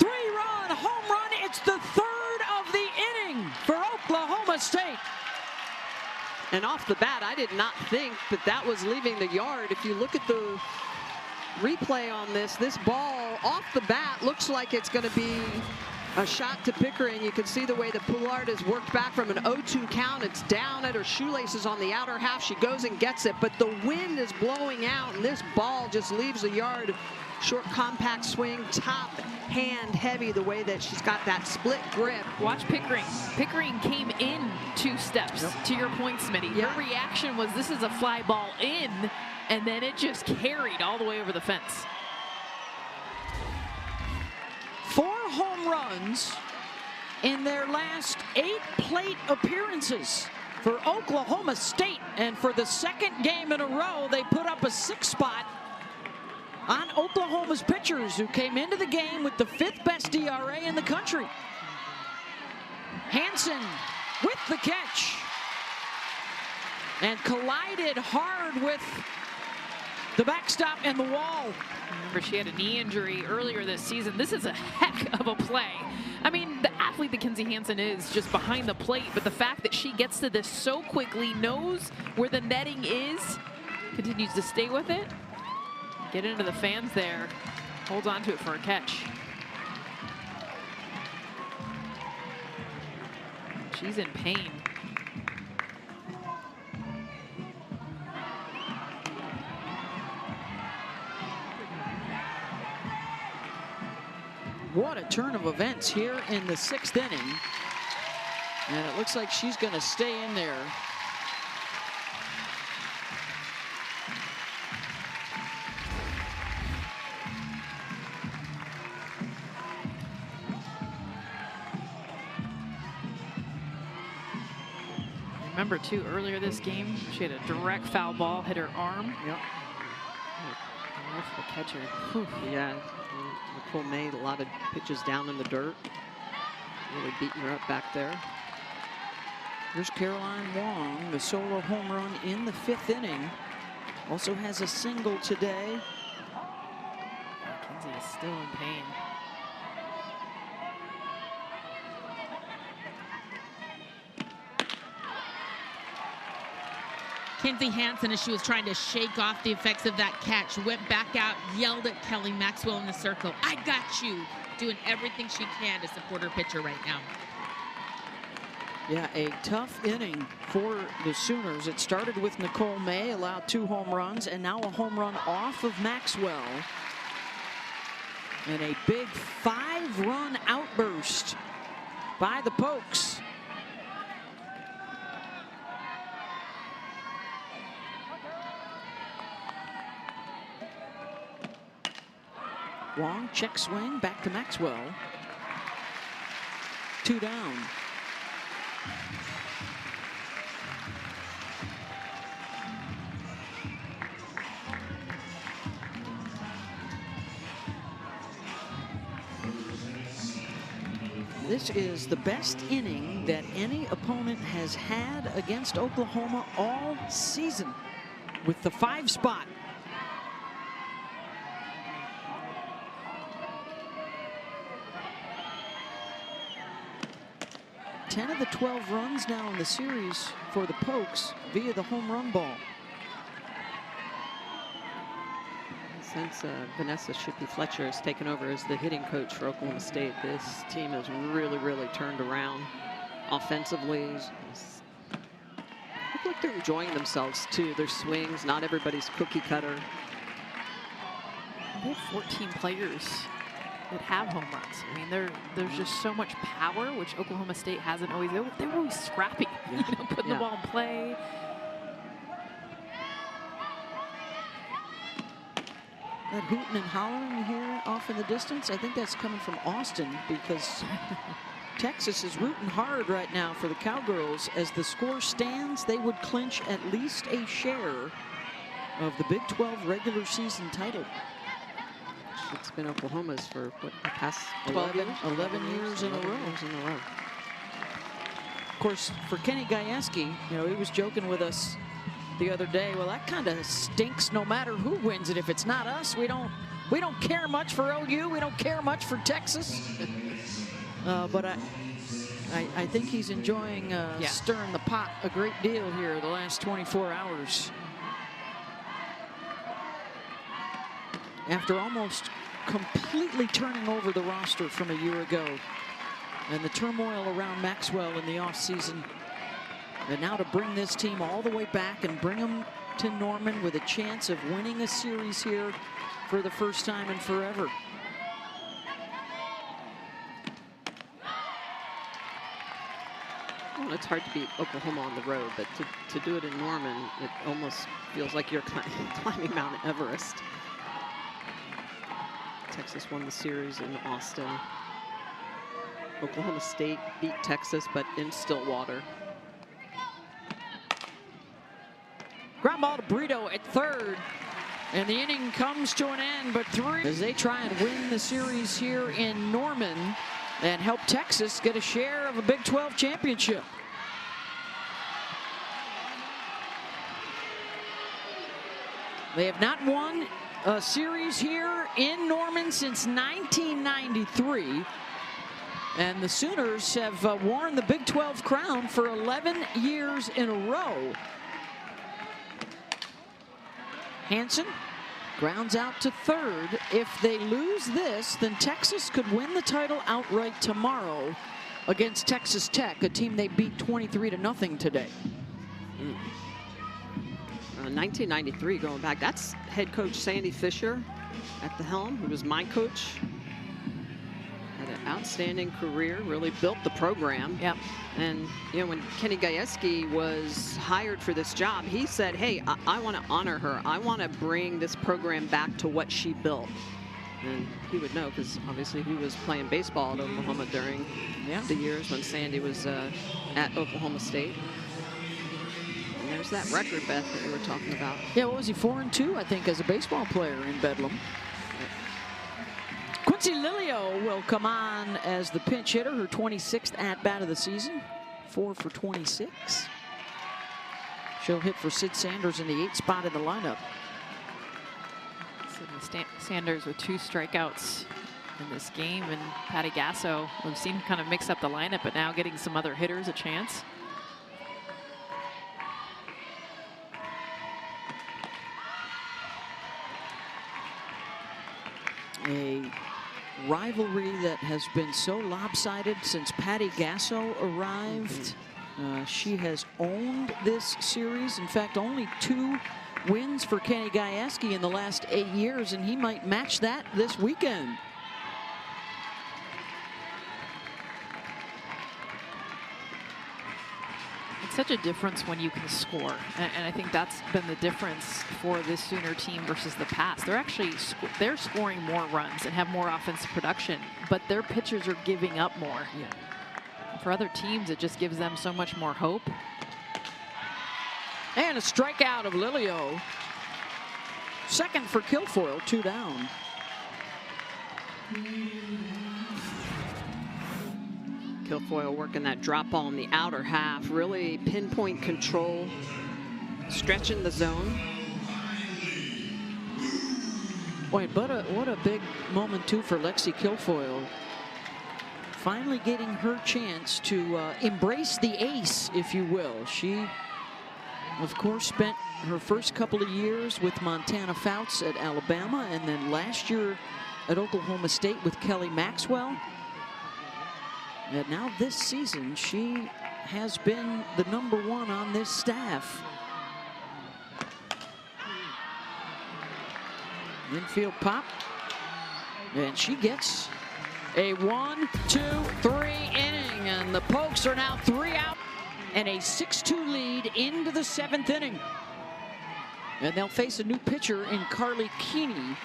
3-run home run. It's the 3rd of the inning for Oklahoma State. And off the bat, I did not think that that was leaving the yard. If you look at the replay on this ball off the bat looks like it's going to be a shot to Pickering. You can see the way that Poulard has worked back from an 0-2 count. It's down at her shoelaces on the outer half. She goes and gets it, but the wind is blowing out, and this ball just leaves the yard short, compact swing, top hand heavy, the way that she's got that split grip. Watch Pickering. Pickering came in 2 steps, to your point, Smitty. Yeah. Her reaction was, this is a fly ball in, and then it just carried all the way over the fence. 4 home runs in their last 8 plate appearances for Oklahoma State. And for the 2nd game in a row, they put up a 6 spot on Oklahoma's pitchers, who came into the game with the 5th best ERA in the country. Hansen with the catch and collided hard with the backstop and the wall. Remember, she had a knee injury earlier this season. This is a heck of a play. I mean, the athlete that Kenzie Hansen is, just behind the plate, but the fact that she gets to this so quickly, knows where the netting is, continues to stay with it, get into the fans there, holds on to it for a catch. She's in pain. What a turn of events here in the 6th inning. And it looks like she's going to stay in there. Remember, too, earlier this game, she had a direct foul ball, hit her arm. Yep. Right for the catcher. Whew. Yeah, Nicole made a lot of pitches down in the dirt. Really beating her up back there. Here's Caroline Wong, the solo home run in the 5th inning. Also has a single today. Kenzie is still in pain. Kenzie Hansen, as she was trying to shake off the effects of that catch, went back out, yelled at Kelly Maxwell in the circle. I got you. Doing everything she can to support her pitcher right now. Yeah, a tough inning for the Sooners. It started with Nicole May, allowed 2 home runs, and now a home run off of Maxwell. And a big 5-run outburst by the Pokes. Wong, check swing, back to Maxwell. 2 down. This is the best inning that any opponent has had against Oklahoma all season, with the 5 spot. Ten of the 12 runs now in the series for the Pokes via the home run ball. Since Vanessa Shippey-Fletcher has taken over as the hitting coach for Oklahoma State, this team has really, really turned around offensively. Look like they're enjoying themselves too. Their swings, not everybody's cookie cutter. They have 14 players that have home runs. I mean, there's just so much power, which Oklahoma State hasn't always. They were always scrappy, you know, putting the ball in play. That hooting and hollering you hear off in the distance, I think that's coming from Austin, because Texas is rooting hard right now for the Cowgirls. As the score stands, they would clinch at least a share of the Big 12 regular season title. It's been Oklahoma's for what, the past 11 years in a row. Of course, for Kenny Gajewski, you know, he was joking with us the other day. Well, that kind of stinks no matter who wins it. If it's not us, we don't care much for OU. We don't care much for Texas. But I think he's enjoying stirring the pot a great deal here the last 24 hours. After almost completely turning over the roster from a year ago, and the turmoil around Maxwell in the offseason, and now to bring this team all the way back and bring them to Norman with a chance of winning a series here for the first time in forever. Well, it's hard to beat Oklahoma on the road, but to do it in Norman, it almost feels like you're climbing Mount Everest. Texas won the series in Austin. Oklahoma State beat Texas, but in Stillwater. Ground ball to Brito at third. And the inning comes to an end, but 3 as they try and win the series here in Norman and help Texas get a share of a Big 12 championship. They have not won a series here in Norman since 1993. And the Sooners have worn the Big 12 crown for 11 years in a row. Hansen grounds out to third. If they lose this, then Texas could win the title outright tomorrow against Texas Tech, a team they beat 23-0 today. 1993 going back. That's head coach Sandy Fisher at the helm, who was my coach. Had an outstanding career, really built the program. Yep. And, you know, when Kenny Gajewski was hired for this job, he said, hey, I want to honor her. I want to bring this program back to what she built. And he would know, because obviously he was playing baseball at Oklahoma during the years when Sandy was at Oklahoma State. And there's that record, Beth, that you were talking about. Yeah, what was he, 4-2, I think, as a baseball player in Bedlam. Quincy Lilio will come on as the pinch hitter, her 26th at-bat of the season, 4 for 26. She'll hit for Sid Sanders in the 8th spot in the lineup. Sanders with 2 strikeouts in this game, and Patty Gasso, we've seen him kind of mix up the lineup, but now getting some other hitters a chance. A rivalry that has been so lopsided since Patty Gasso arrived. She has owned this series. In fact, only 2 wins for Kenny Gajewski in the last 8 years, and he might match that this weekend. It's such a difference when you can score, and I think that's been the difference for this Sooner team versus the past. They're actually they're scoring more runs and have more offensive production, but their pitchers are giving up more. For other teams, it just gives them so much more hope. And a strikeout of Lilio. Second for Kilfoyle, 2 down. Kilfoyle working that drop ball in the outer half, really pinpoint control, stretching the zone. Boy, but what a big moment, too, for Lexi Kilfoyle. Finally getting her chance to embrace the ace, if you will. She, of course, spent her first couple of years with Montana Fouts at Alabama, and then last year at Oklahoma State with Kelly Maxwell. And now this season, she has been the #1 on this staff. Infield pop. And she gets a 1, 2, 3 inning. And the Pokes are now 3 out. And a 6-2 lead into the 7th inning. And they'll face a new pitcher in Carly Keeney.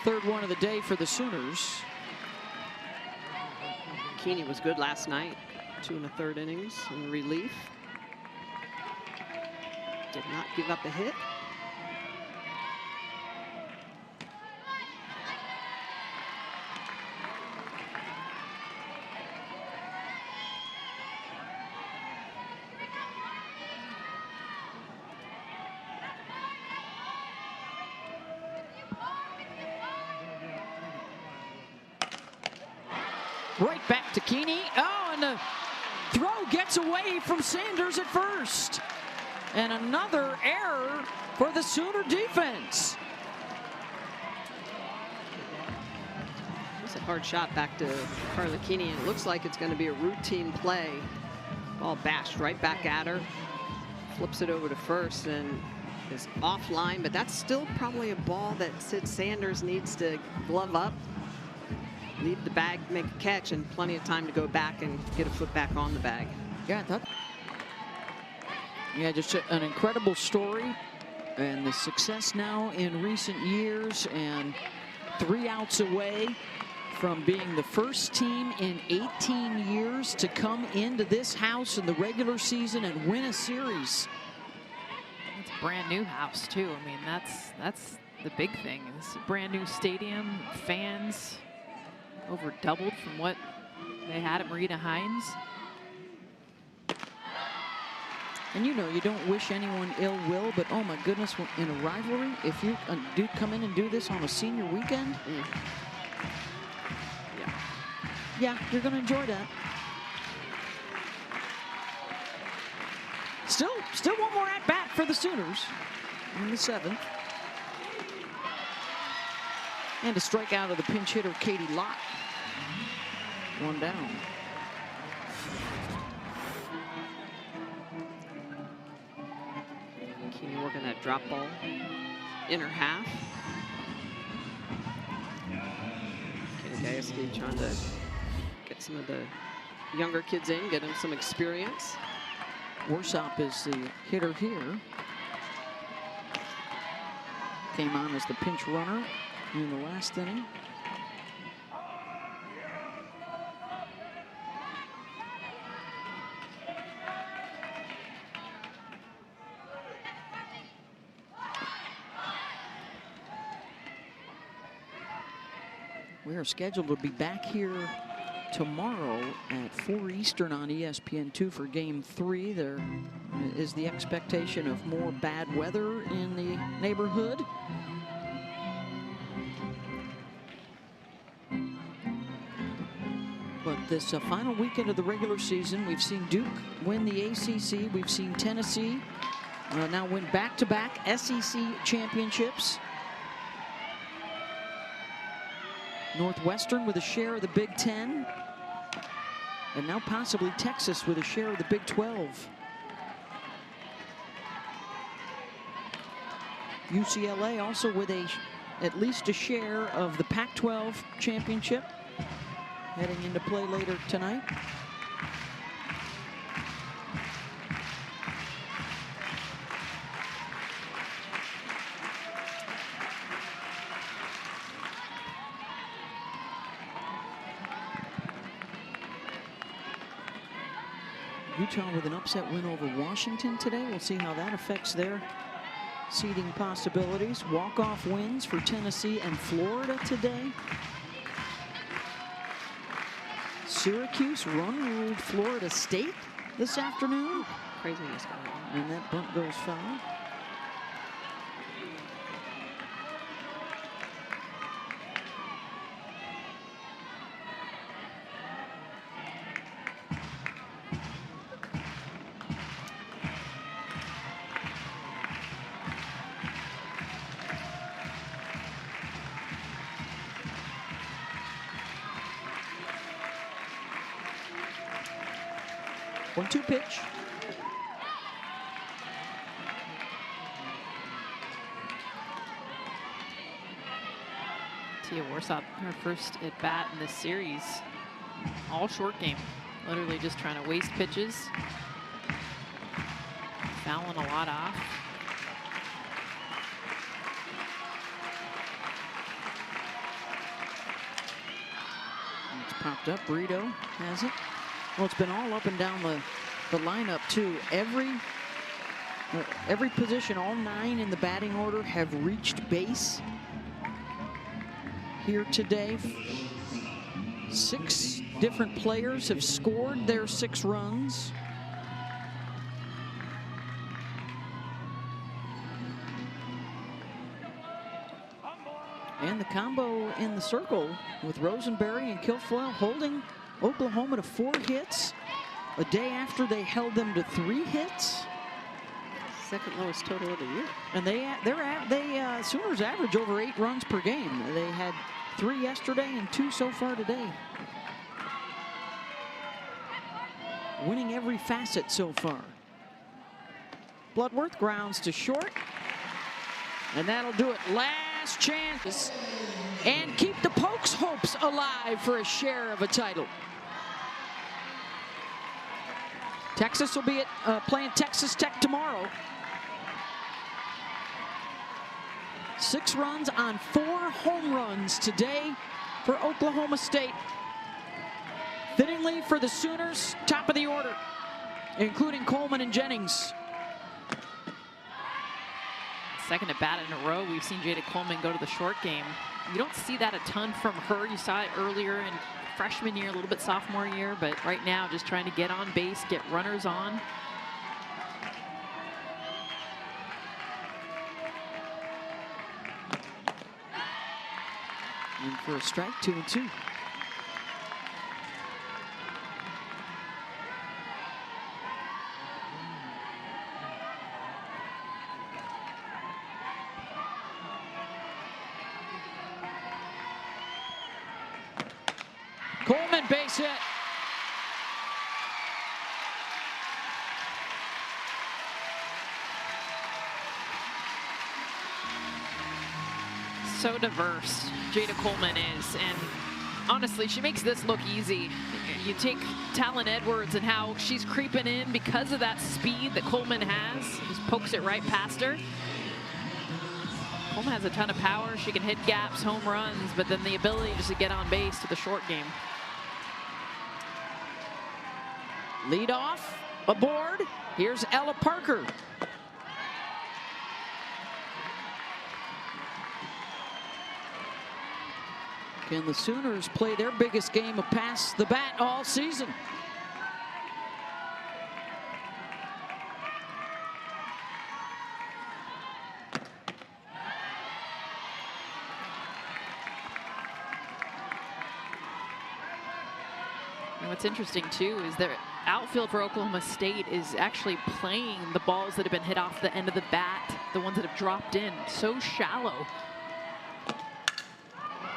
3rd one of the day for the Sooners. Keeney was good last night, 2 1/3 innings in relief. Did not give up a hit. Right back to Keeney. Oh, and the throw gets away from Sanders at first. And another error for the Sooner defense. It's a hard shot back to Carly Keeney, and it looks like it's going to be a routine play. Ball bashed right back at her. Flips it over to first, and is offline, but that's still probably a ball that Sid Sanders needs to glove up, leave the bag, make a catch, and plenty of time to go back and get a foot back on the bag. Yeah, just an incredible story, and the success now in recent years, and 3 outs away from being the first team in 18 years to come into this house in the regular season and win a series. It's a brand new house too. I mean, that's the big thing. This is a brand new stadium, fans over doubled from what they had at Marina Hines. And you know, you don't wish anyone ill will, but oh my goodness, in a rivalry, if you do come in and do this on a senior weekend, yeah, you're going to enjoy that. Still one more at bat for the Sooners in the 7th. And a strikeout of the pinch hitter, Katie Lott. 1 down. Keeney working that drop ball, inner half. Kenny Gajewski trying to get some of the younger kids in, get them some experience. Warsop is the hitter here. Came on as the pinch runner in the last inning. We are scheduled to be back here tomorrow at 4 Eastern on ESPN2 for Game 3. There is the expectation of more bad weather in the neighborhood. But this final weekend of the regular season, we've seen Duke win the ACC. We've seen Tennessee now win back-to-back SEC championships. Northwestern with a share of the Big Ten. And now possibly Texas with a share of the Big 12. UCLA also with at least a share of the Pac-12 championship heading into play later tonight. Utah with an upset win over Washington today. We'll see how that affects their seeding possibilities. Walk-off wins for Tennessee and Florida today. Syracuse run-ruled Florida State this afternoon. Craziness going on. And that bunt goes foul. One-two pitch. Tia Warsop, her first at bat in this series. All short game. Literally just trying to waste pitches. Fouling a lot off. It's popped up. Brito has it. Well, it's been all up and down the lineup, too. Every position, all 9 in the batting order have reached base here today. 6 different players have scored their 6 runs. And the combo in the circle with Rosenberry and Kilfoyle holding Oklahoma to 4 hits a day after they held them to 3 hits. Second lowest total of the year. And Sooners average over 8 runs per game. They had 3 yesterday and 2 so far today. Winning every facet so far. Bloodworth grounds to short. And that'll do it. Last chance. And keep the Pokes' hopes alive for a share of a title. Texas will be playing Texas Tech tomorrow. 6 runs on 4 home runs today for Oklahoma State. Fittingly for the Sooners, top of the order, including Coleman and Jennings. Second at bat in a row, we've seen Jada Coleman go to the short game. You don't see that a ton from her. You saw it earlier in freshman year, a little bit sophomore year, but right now just trying to get on base, get runners on. In for a strike, 2-2. Coleman, base hit. So diverse, Jada Coleman is, and honestly, she makes this look easy. You take Talon Edwards and how she's creeping in because of that speed that Coleman has, just pokes it right past her. Coleman has a ton of power. She can hit gaps, home runs, but then the ability just to get on base to the short game. Lead off, aboard. Here's Ella Parker. Can the Sooners play their biggest game of pass the bat all season? And what's interesting too is their outfield for Oklahoma State is actually playing the balls that have been hit off the end of the bat, the ones that have dropped in, so shallow.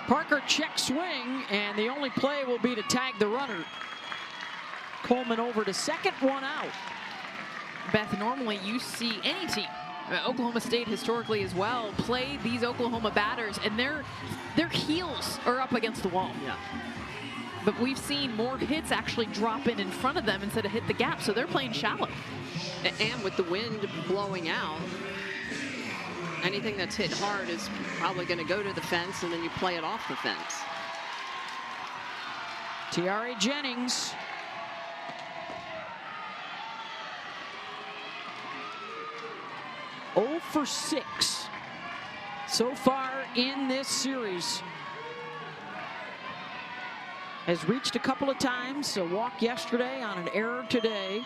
Parker check swing, and the only play will be to tag the runner. Coleman over to second, 1 out. Beth, normally you see any team, Oklahoma State historically as well, play these Oklahoma batters, and their heels are up against the wall. Yeah. But we've seen more hits actually drop in front of them instead of hit the gap, so they're playing shallow. And with the wind blowing out, anything that's hit hard is probably going to go to the fence, and then you play it off the fence. Tiare Jennings. Oh for 6 so far in this series. Has reached a couple of times, a walk yesterday on an error today.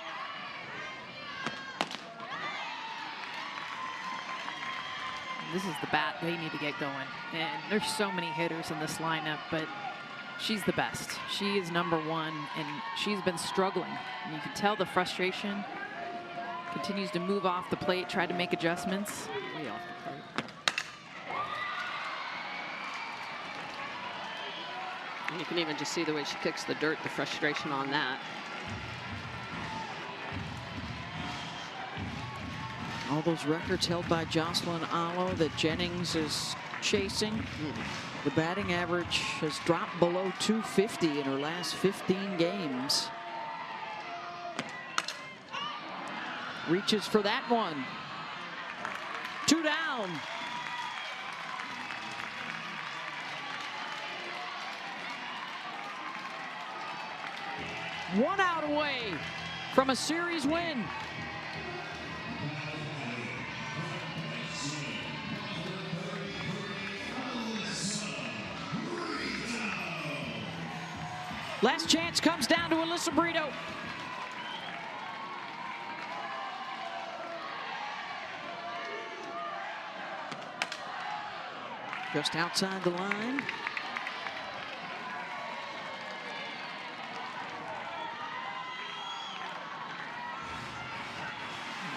This is the bat they need to get going. And there's so many hitters in this lineup, but she's the best. She is #1, and she's been struggling. And you can tell the frustration. Continues to move off the plate, try to make adjustments. Way off the plate. And you can even just see the way she kicks the dirt, the frustration on that. All those records held by Jocelyn Allo that Jennings is chasing. The batting average has dropped below 250 in her last 15 games. Reaches for that one. 2 down. One out away from a series win. Last chance comes down to Alyssa Brito. Just outside the line.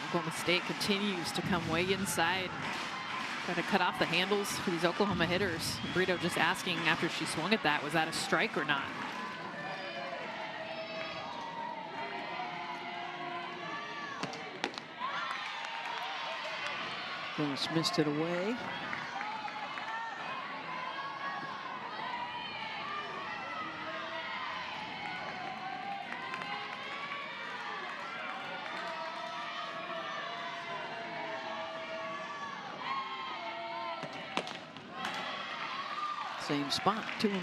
Oklahoma State continues to come way inside. Try to cut off the handles for these Oklahoma hitters. Brito just asking after she swung at that, was that a strike or not? Dennis missed it away. Same spot, 2-1.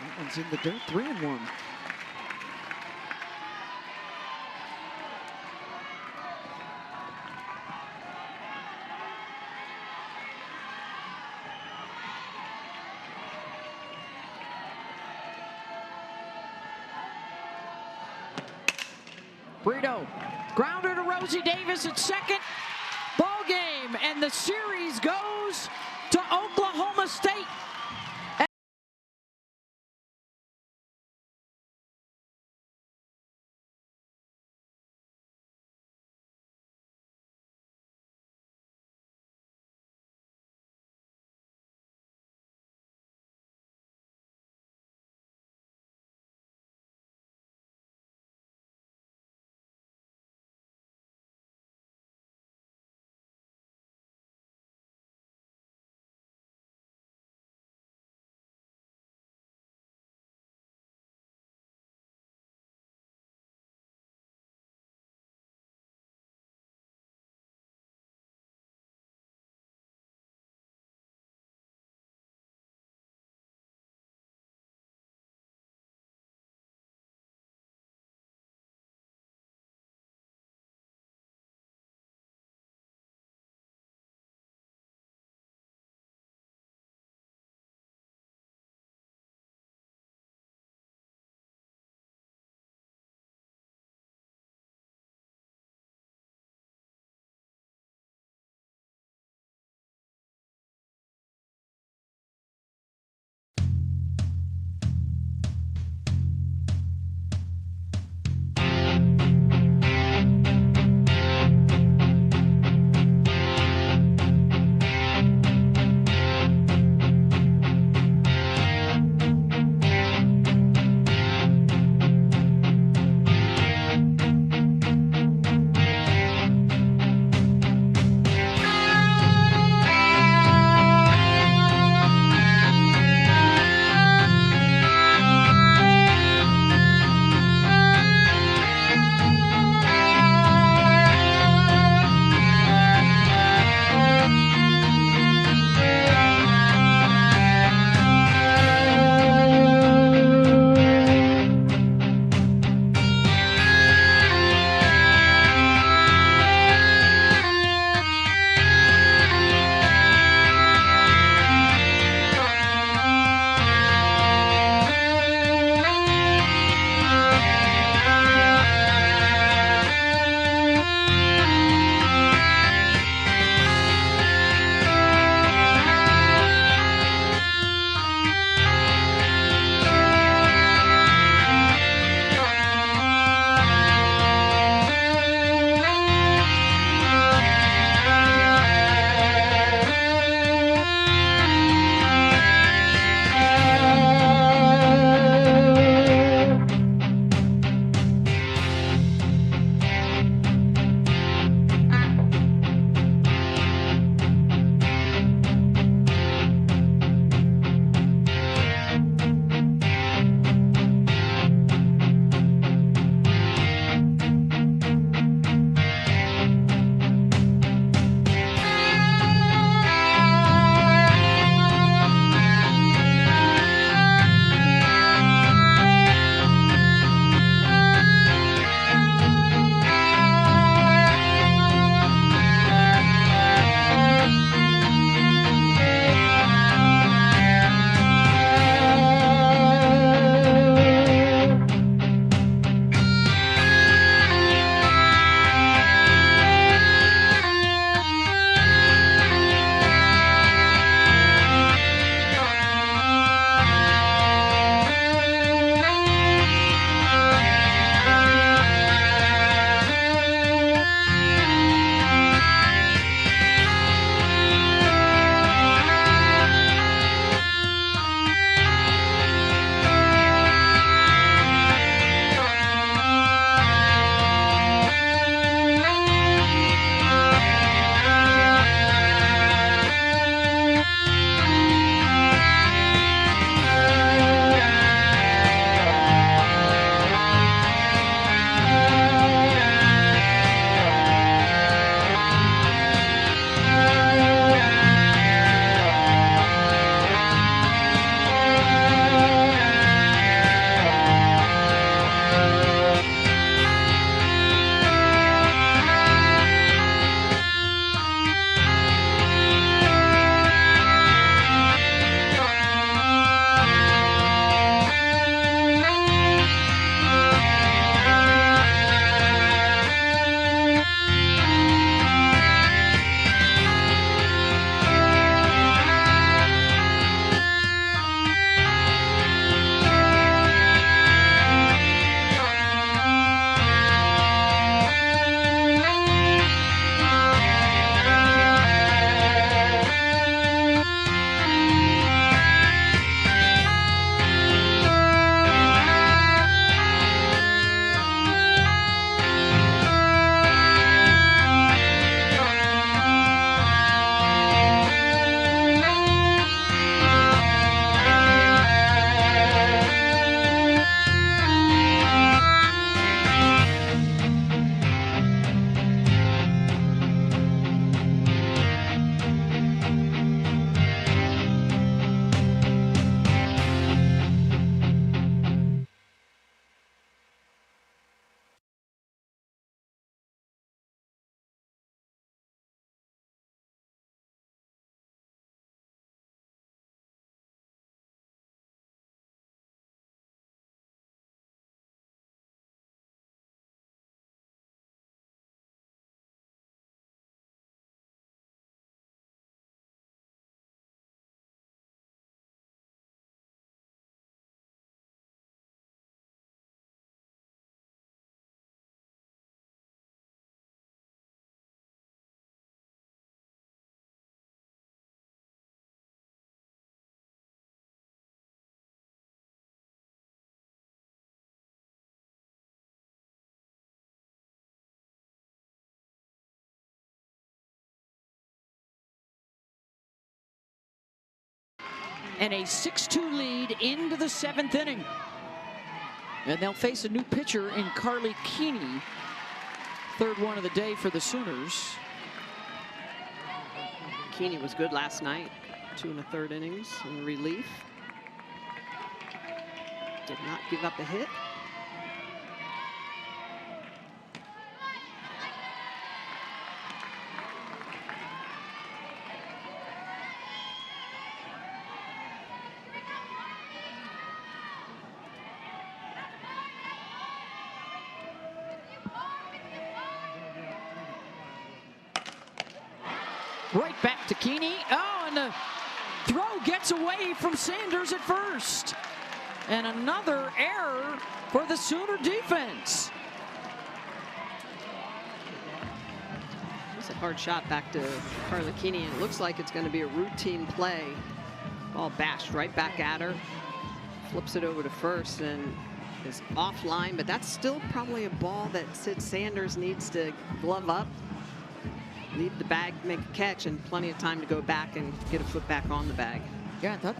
That one's in the dirt, 3-1. Brito, grounder to Rosie Davis at second. Ball game, and the series goes to Oklahoma State. and a 6-2 lead into the 7th inning. And they'll face a new pitcher in Carly Keeney. Third one of the day for the Sooners. Keeney was good last night. 2 1/3 innings in relief. Did not give up a hit. Right back to Keeney. Oh, and the throw gets away from Sanders at first. And another error for the Sooner defense. It's a hard shot back to Carly Keeney, and it looks like it's going to be a routine play. Ball bashed right back at her. Flips it over to first and is offline, but that's still probably a ball that Sid Sanders needs to glove up, leave the bag, make a catch, and plenty of time to go back and get a foot back on the bag. Yeah, I thought